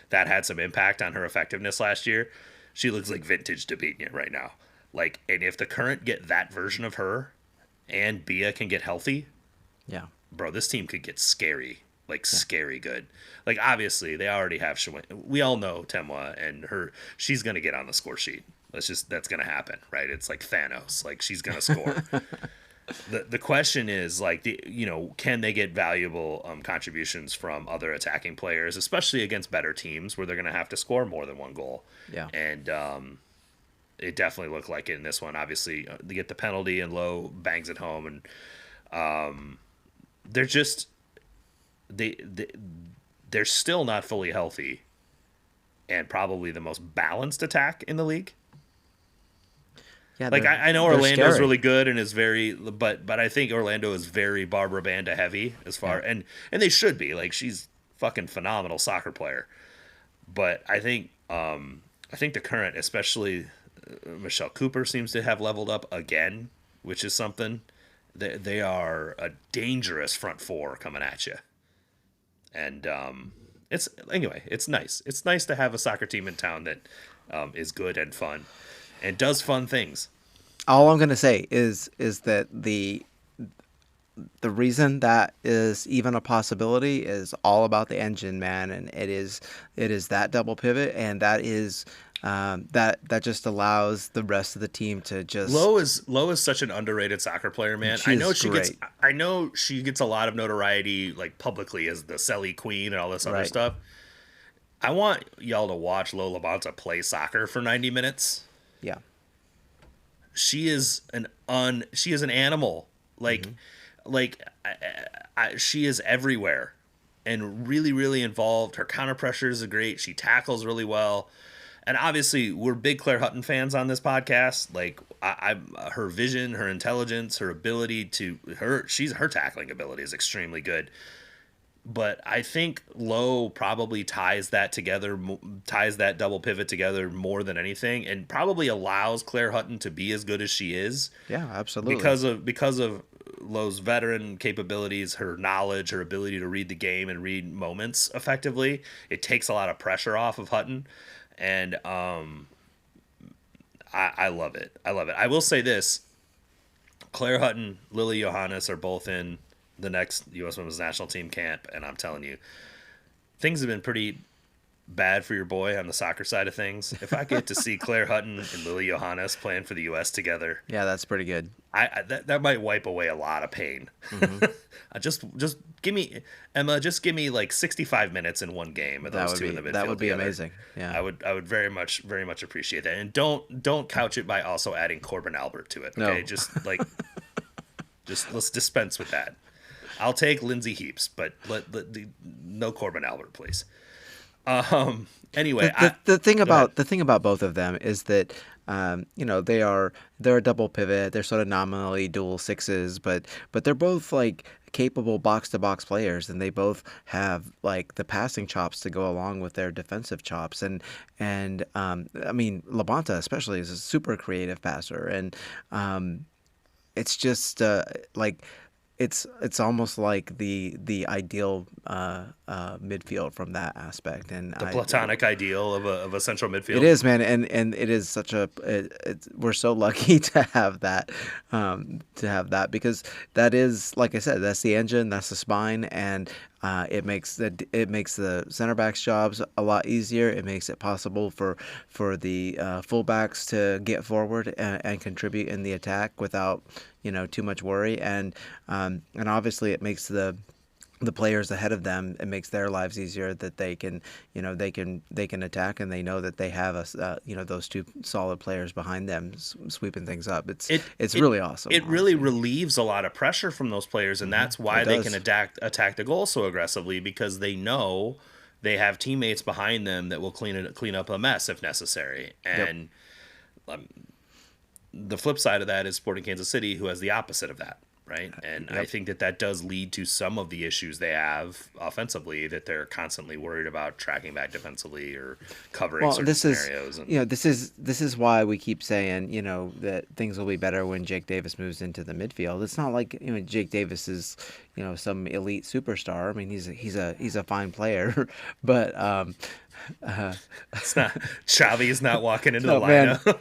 that had some impact on her effectiveness last year. She looks like vintage Davinia right now. Like, and if the Current get that version of her and Bia can get healthy, Yeah. bro, this team could get scary. Like, scary good. Like, obviously, they already have we all know Temwa, and she's going to get on the score sheet. That's going to happen, right? It's like Thanos. Like, she's going to score. The question is, like, can they get valuable contributions from other attacking players, especially against better teams where they're going to have to score more than one goal? Yeah. And it definitely looked like it in this one. Obviously, they get the penalty, and Lowe bangs it home, and They're just they they're still not fully healthy, and probably the most balanced attack in the league. Yeah, Like I know they're Orlando's scary. really good and is very, but I think Orlando is very Barbara Banda heavy as far, Yeah. and they should be. Like, she's fucking phenomenal soccer player. But I think the current, especially Michelle Cooper, seems to have leveled up again, which is something. They are a dangerous front four coming at you, and it's anyway. It's nice. It's nice to have a soccer team in town that is good and fun, and does fun things. All I'm gonna say is that the reason that is even a possibility is all about the engine, man, and it is that double pivot, and that is that just allows the rest of the team to just. Lowe is such an underrated soccer player, man. She is great. I know she gets a lot of notoriety, like, publicly, as the Selly Queen and all this other Right. stuff. I want y'all to watch Lola Bonta play soccer for 90 minutes. Yeah. She is an animal. Like, she is everywhere, and really, really involved. Her counter pressures are great. She tackles really well. And obviously, we're big Claire Hutton fans on this podcast. Like, her vision, her intelligence, her ability her tackling ability is extremely good. But I think Lowe probably ties that double pivot together more than anything, and probably allows Claire Hutton to be as good as she is Yeah, absolutely. because of Lowe's veteran capabilities, her knowledge, her ability to read the game and read moments effectively. It takes a lot of pressure off of Hutton, and I love it. I love it. I will say this: Claire Hutton, Lily Johannes are both in the next U.S. Women's National Team camp, and I'm telling you, things have been pretty bad for your boy on the soccer side of things. If I get to see Claire Hutton and Lily Johannes playing for the U.S. together, Yeah, that's pretty good. that might wipe away a lot of pain. Mm-hmm. just give me Emma. Just give me like 65 minutes in one game of those two in the midfield. That would be together. amazing. Yeah. I would very much appreciate that. And don't couch it by also adding Corbin Albert to it. Okay, No. just let's dispense with that. I'll take Lindsay Heaps, but no Corbin Albert, please. Anyway, The thing about both of them is that they're a double pivot. They're sort of nominally dual sixes, but they're both like capable box to box players, and they both have like the passing chops to go along with their defensive chops. And I mean, Labonta especially is a super creative passer, and it's just like. It's almost like the ideal midfield from that aspect, and the platonic ideal of a central midfield. It is, man, and it is such we're so lucky to have that, because that is, like I said, that's the engine, that's the spine, and it makes the center backs' jobs a lot easier. It makes it possible for the fullbacks to get forward and contribute in the attack without too much worry, and obviously it makes the players ahead of them, it makes their lives easier, that they can attack, and they know that they have those two solid players behind them sweeping things up. It's really awesome. It really relieves a lot of pressure from those players, and that's why they can attack the goal so aggressively, because they know they have teammates behind them that will clean up a mess if necessary. And the flip side of that is Sporting Kansas City, who has the opposite of that. Right. And I think that does lead to some of the issues they have offensively, that they're constantly worried about tracking back defensively or covering certain scenarios. This is why we keep saying, that things will be better when Jake Davis moves into the midfield. It's not like, Jake Davis is, some elite superstar. I mean, he's a fine player, but it's not Xavi's not walking into the lineup.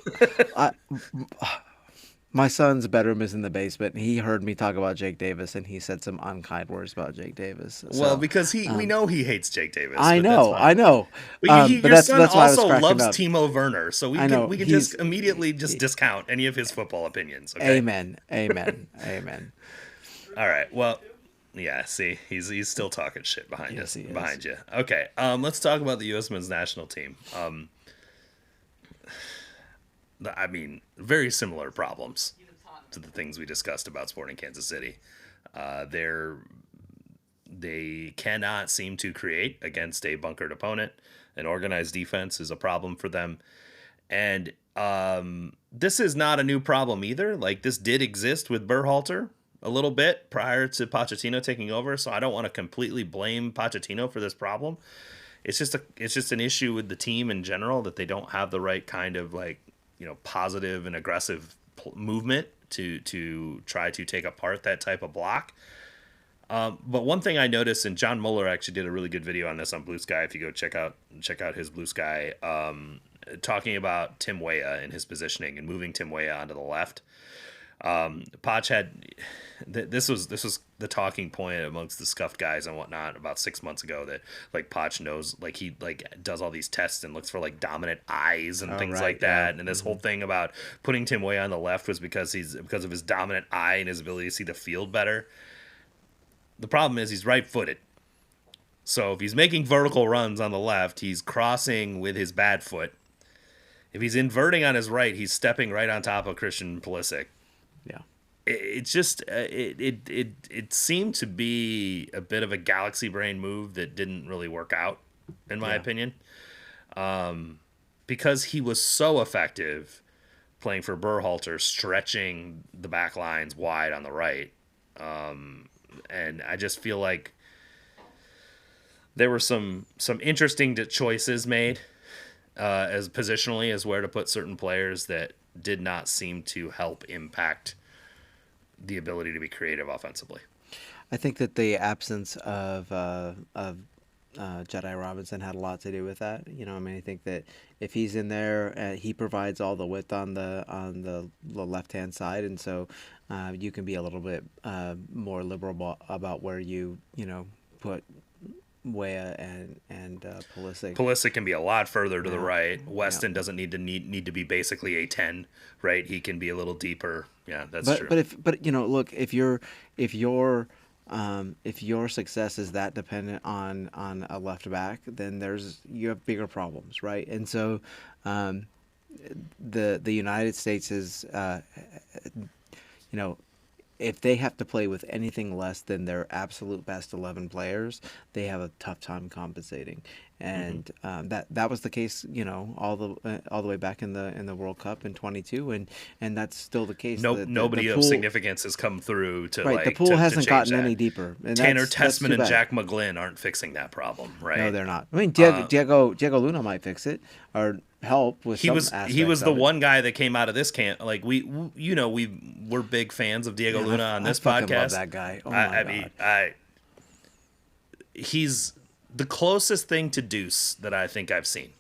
My son's bedroom is in the basement. He heard me talk about Jake Davis, and he said some unkind words about Jake Davis. Well, because we know he hates Jake Davis. I know. But your son that's why I was also loves up. Timo Werner, so we can just immediately discount any of his football opinions. Okay? Amen. All right. Well, yeah. See, he's still talking shit behind you. Okay. Let's talk about the U.S. Men's National Team. I mean, very similar problems to the things we discussed about Sporting Kansas City. They cannot seem to create against a bunkered opponent. An organized defense is a problem for them. And this is not a new problem either. Like, this did exist with Berhalter a little bit prior to Pochettino taking over, so I don't want to completely blame Pochettino for this problem. It's just an issue with the team in general, that they don't have the right kind of, like, positive and aggressive movement to try to take apart that type of block. But one thing I noticed, and John Mueller actually did a really good video on this on Blue Sky. If you go check out his Blue Sky, talking about Tim Weah and his positioning and moving Tim Weah onto the left. Poch had this was the talking point amongst the scuffed guys and whatnot about 6 months ago, that like Poch knows, like, he like does all these tests and looks for like dominant eyes and things like that. And this whole thing about putting Tim Weah on the left was because of his dominant eye and his ability to see the field better. The problem is he's right-footed. So if he's making vertical runs on the left, he's crossing with his bad foot. If he's inverting on his right, he's stepping right on top of Christian Pulisic. Yeah. It's just it seemed to be a bit of a galaxy brain move that didn't really work out, in my opinion. Because he was so effective playing for Berhalter, stretching the back lines wide on the right. And I just feel like there were some interesting choices made as positionally as where to put certain players that did not seem to help impact the ability to be creative offensively. I think that the absence of Jedi Robinson had a lot to do with that. I think that if he's in there, he provides all the width on the left hand side, and so you can be a little bit more liberal about where you put Weah and Pulisic. Pulisic can be a lot further to the right. Weston doesn't need to be basically a 10, right? He can be a little deeper. Yeah, that's true. But look, if your success is that dependent on a left back, then you have bigger problems, right? And so the United States is if they have to play with anything less than their absolute best 11 players, they have a tough time compensating. And that was the case, all the way back in the World Cup in 22, and that's still the case. Nobody the of significance has come through to right. The pool hasn't gotten any deeper. And Tanner Tessman and Jack McGlynn aren't fixing that problem, right? No, they're not. I mean, Diego Luna might fix it or help with some aspects. He was the one guy that came out of this camp. Like we're big fans of Diego Luna on this podcast. I love that guy. Oh my God. He's the closest thing to Deuce that I think I've seen.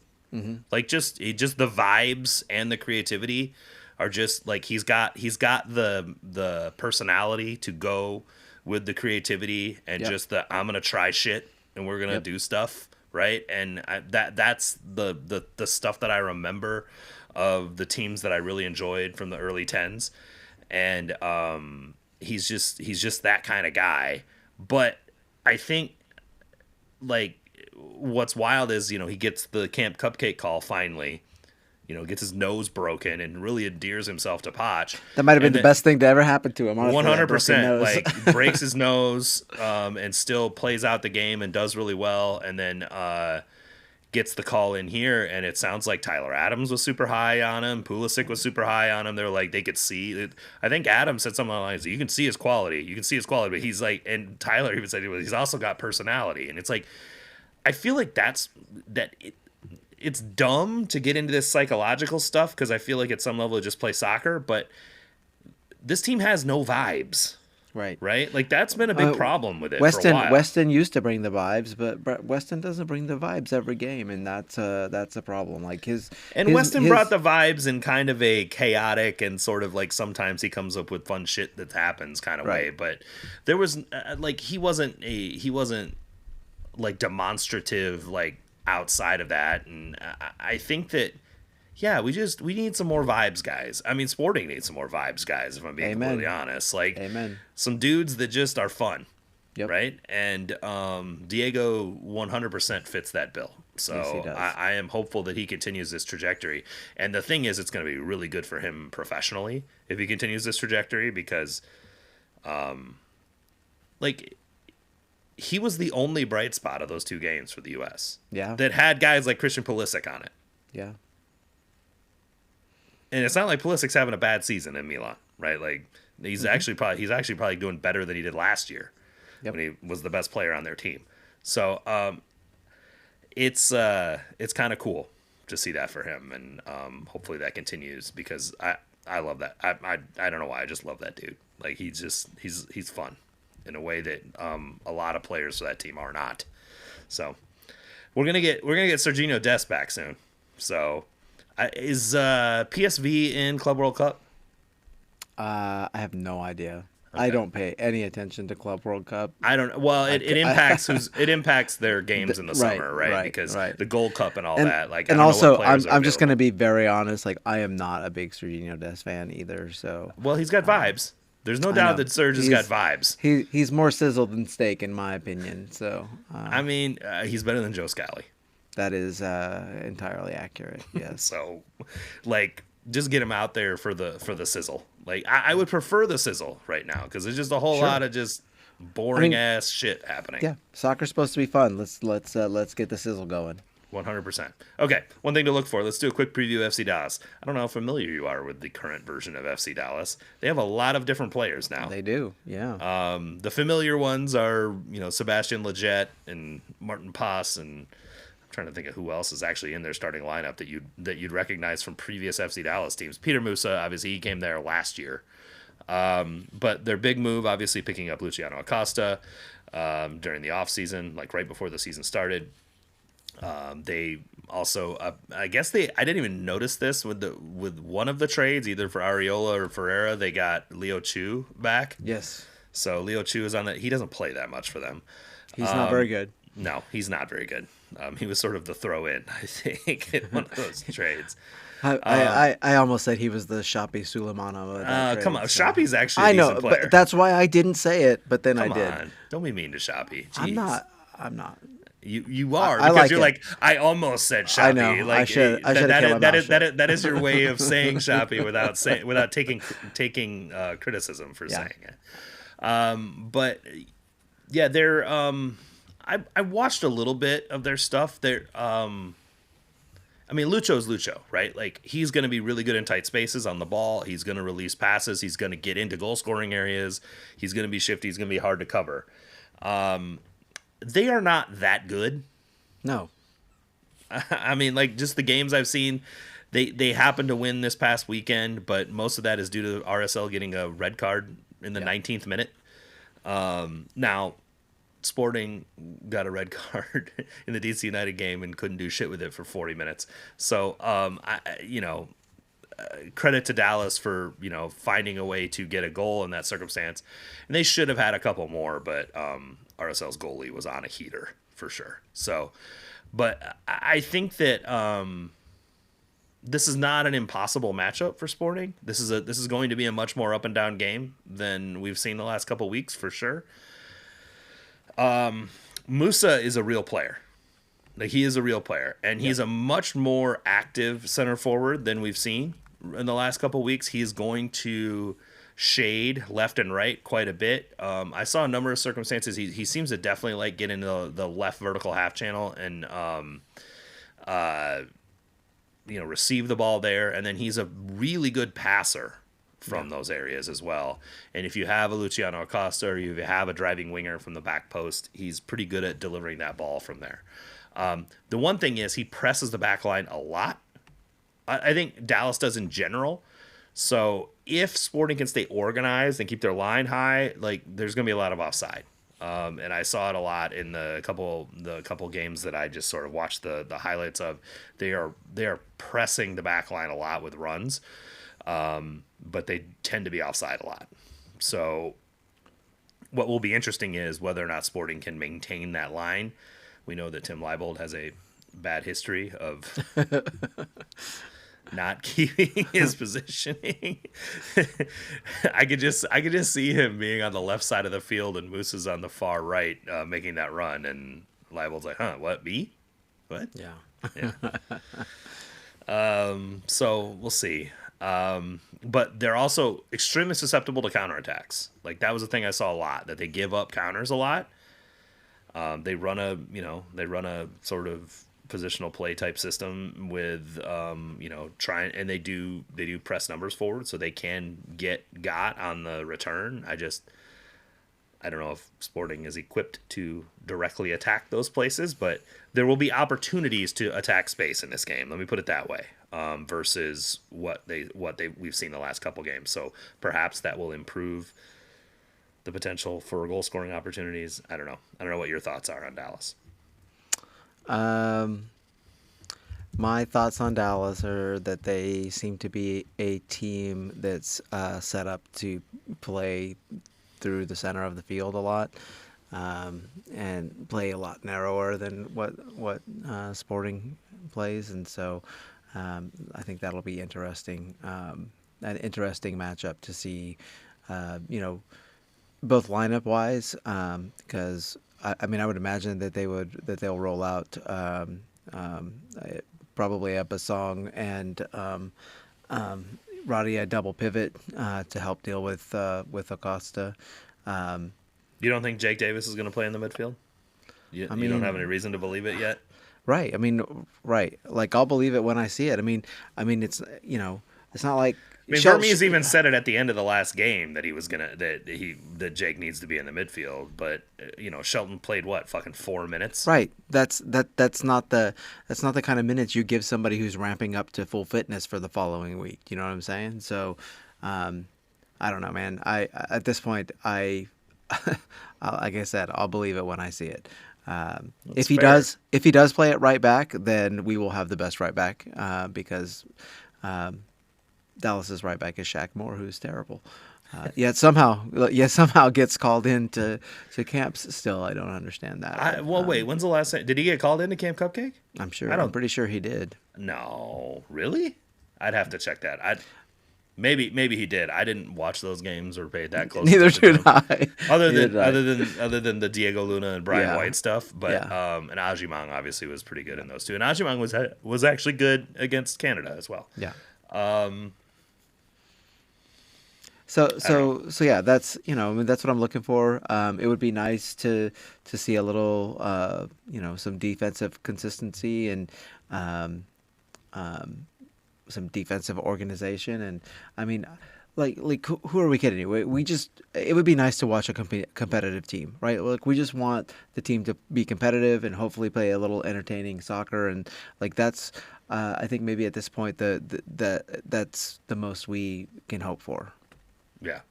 Like just the vibes and the creativity are just like he's got the personality to go with the creativity and just I'm gonna try shit and we're gonna do stuff, right? And that's the stuff that I remember of the teams that I really enjoyed from the early 10s, and he's just that kind of guy. But I think, like, what's wild is, he gets the Camp Cupcake call finally, gets his nose broken and really endears himself to Poch. That might have been the best thing to ever happen to him. 100%. Like, breaks his nose and still plays out the game and does really well. And then gets the call in here, and it sounds like Tyler Adams was super high on him. Pulisic was super high on him. They're like, they could see it. I think Adams said something along the lines, you can see his quality. But he's like, and Tyler even said he's also got personality. And it's like, I feel like it's dumb to get into this psychological stuff, because I feel like at some level it just play soccer, but this team has no vibes. Right? Like, that's been a big problem with it for a while. Weston used to bring the vibes, but Weston doesn't bring the vibes every game, and that's a problem. Like Weston brought the vibes in kind of a chaotic and sort of like sometimes he comes up with fun shit that happens kind of way, but there was he wasn't like demonstrative like outside of that, and I think that we need some more vibes, guys. I mean, Sporting needs some more vibes, guys, if I'm being completely honest. Like, some dudes that just are fun, right? And Diego 100% fits that bill. So yes, he does. I am hopeful that he continues this trajectory. And the thing is, it's going to be really good for him professionally if he continues this trajectory, because like he was the only bright spot of those 2 games for the U.S. Yeah. that had guys like Christian Pulisic on it. Yeah. And it's not like Pulisic's having a bad season in Milan, right? Like he's actually probably doing better than he did last year when he was the best player on their team. So it's kind of cool to see that for him, and hopefully that continues because I love that. I don't know why, I just love that dude. Like he's fun in a way that a lot of players for that team are not. So we're gonna get Serginho Dest back soon. So is PSV in Club World Cup? I have no idea. Okay. I don't pay any attention to Club World Cup. I don't. Well, it impacts their games in the summer, right? Because the Gold Cup and all that. Like, and also, I'm just gonna be very honest. Like, I am not a big Serginho Dest fan either. So well, he's got vibes. There's no doubt that Serge has got vibes. He's more sizzle than steak, in my opinion. So I mean, he's better than Joe Scally. That is entirely accurate. Yes. So, like, just get him out there for the sizzle. Like, I would prefer the sizzle right now because there's just a whole lot of just boring ass shit happening. Yeah, soccer's supposed to be fun. Let's get the sizzle going. 100%. Okay, one thing to look for. Let's do a quick preview of FC Dallas. I don't know how familiar you are with the current version of FC Dallas. They have a lot of different players now. They do, yeah. The familiar ones are, Sebastian Lletget and Martin Pass, and I'm trying to think of who else is actually in their starting lineup that you'd recognize from previous FC Dallas teams. Peter Musa, obviously, he came there last year. But their big move, obviously, picking up Luciano Acosta during the offseason, like right before the season started. They also, I didn't even notice this with one of the trades, either for Areola or Ferreira. They got Leo Chu back. Yes. So Leo Chu is on that. He doesn't play that much for them. He's not very good. No, he's not very good. He was sort of the throw in, I think, in one of those trades. I almost said he was the Shoppy Suleimano. Come on, Shoppy's actually I a know, decent player. but that's why I didn't say it. But then I did. On. Don't be mean to Shoppy. Jeez. I'm not. You are because like you're like I almost said Shoppy. I know. Like, I should. That is your way of saying Shoppy without taking criticism for saying it. But yeah, they're. I watched a little bit of their stuff. They're. I mean, Lucho's Lucho, right? Like he's going to be really good in tight spaces on the ball. He's going to release passes. He's going to get into goal scoring areas. He's going to be shifty. He's going to be hard to cover. They are not that good. No. I mean, like, just the games I've seen, they happened to win this past weekend, but most of that is due to RSL getting a red card in the 19th minute. Now, Sporting got a red card in the DC United game and couldn't do shit with it for 40 minutes. So, credit to Dallas for, finding a way to get a goal in that circumstance. And they should have had a couple more, but RSL's goalie was on a heater for sure. So, but I think that this is not an impossible matchup for Sporting. This is going to be a much more up and down game than we've seen the last couple weeks for sure. Musa is a real player. Like he is a real player, and he's a much more active center forward than we've seen in the last couple weeks. He's going to shade left and right quite a bit. I saw a number of circumstances. He seems to definitely like get into the left vertical half channel and receive the ball there. And then he's a really good passer from those areas as well. And if you have a Luciano Acosta or you have a driving winger from the back post, he's pretty good at delivering that ball from there. The one thing is he presses the back line a lot. I think Dallas does in general. So if Sporting can stay organized and keep their line high, like there's going to be a lot of offside. And I saw it a lot in the couple games that I just sort of watched the highlights of. They are pressing the back line a lot with runs, but they tend to be offside a lot. So what will be interesting is whether or not Sporting can maintain that line. We know that Tim Leibold has a bad history of not keeping his positioning. I could just see him being on the left side of the field and Moose is on the far right, making that run, and Leibold's like, "Huh? What? Me? What?" Yeah. So we'll see. But they're also extremely susceptible to counterattacks. Like that was the thing I saw a lot, that they give up counters a lot. They run a sort of positional play type system with trying, and they do press numbers forward so they can got on the return. I don't know if Sporting is equipped to directly attack those places, but there will be opportunities to attack space in this game. Let me put it that way. Versus what we've seen the last couple games. So perhaps that will improve the potential for goal scoring opportunities. I don't know what your thoughts are on Dallas. My thoughts on Dallas are that they seem to be a team that's set up to play through the center of the field a lot, and play a lot narrower than what Sporting plays, and so I think that'll be interesting. An interesting matchup to see, both lineup wise, because I would imagine that they'll roll out probably a Basong and Roddy a double pivot to help deal with Acosta. You don't think Jake Davis is going to play in the midfield? You don't have any reason to believe it yet? Right. Right. Like, I'll believe it when I see it. It's not like. Vermes even said it at the end of the last game that that Jake needs to be in the midfield, but Shelton played fucking 4 minutes. Right. That's not the kind of minutes you give somebody who's ramping up to full fitness for the following week. You know what I'm saying? So, I don't know, man. At this point, like I said, I'll believe it when I see it. If he does play at right back, then we will have the best right back, because Dallas's right back is Shaq Moore, who's terrible. Yet somehow gets called into camps still. I don't understand that. Wait, when's the last time? Did he get called into Camp Cupcake? I'm pretty sure he did. No, really? I'd have to check that. Maybe he did. I didn't watch those games or pay that close. Neither did I. Other than the Diego Luna and Brian White stuff, but and Ajimang obviously was pretty good in those two. And Ajimang was actually good against Canada as well. Yeah. So yeah, that's that's what I'm looking for. It would be nice to see a little some defensive consistency and some defensive organization, and like who are we kidding? It would be nice to watch a competitive team, right? Like, we just want the team to be competitive and hopefully play a little entertaining soccer, and like that's I think maybe at this point that's the most we can hope for. Yeah,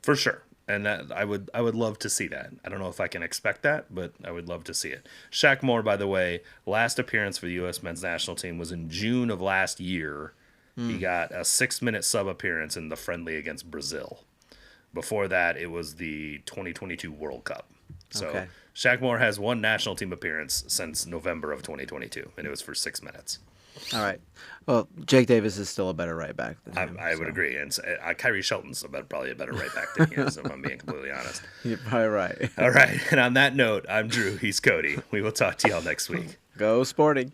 for sure. And that I would love to see that. I don't know if I can expect that, but I would love to see it. Shaq Moore, by the way, last appearance for the U.S. men's national team was in June of last year. He got a 6-minute sub appearance in the friendly against Brazil. Before that, it was the 2022 World Cup. So okay. Shaq Moore has one national team appearance since November of 2022, and it was for 6 minutes. All right. Well, Jake Davis is still a better right back than him. I would agree. And Kyrie Shelton's probably a better right back than he is, if I'm being completely honest. You're probably right. All right. And on that note, I'm Drew. He's Cody. We will talk to y'all next week. Go Sporting.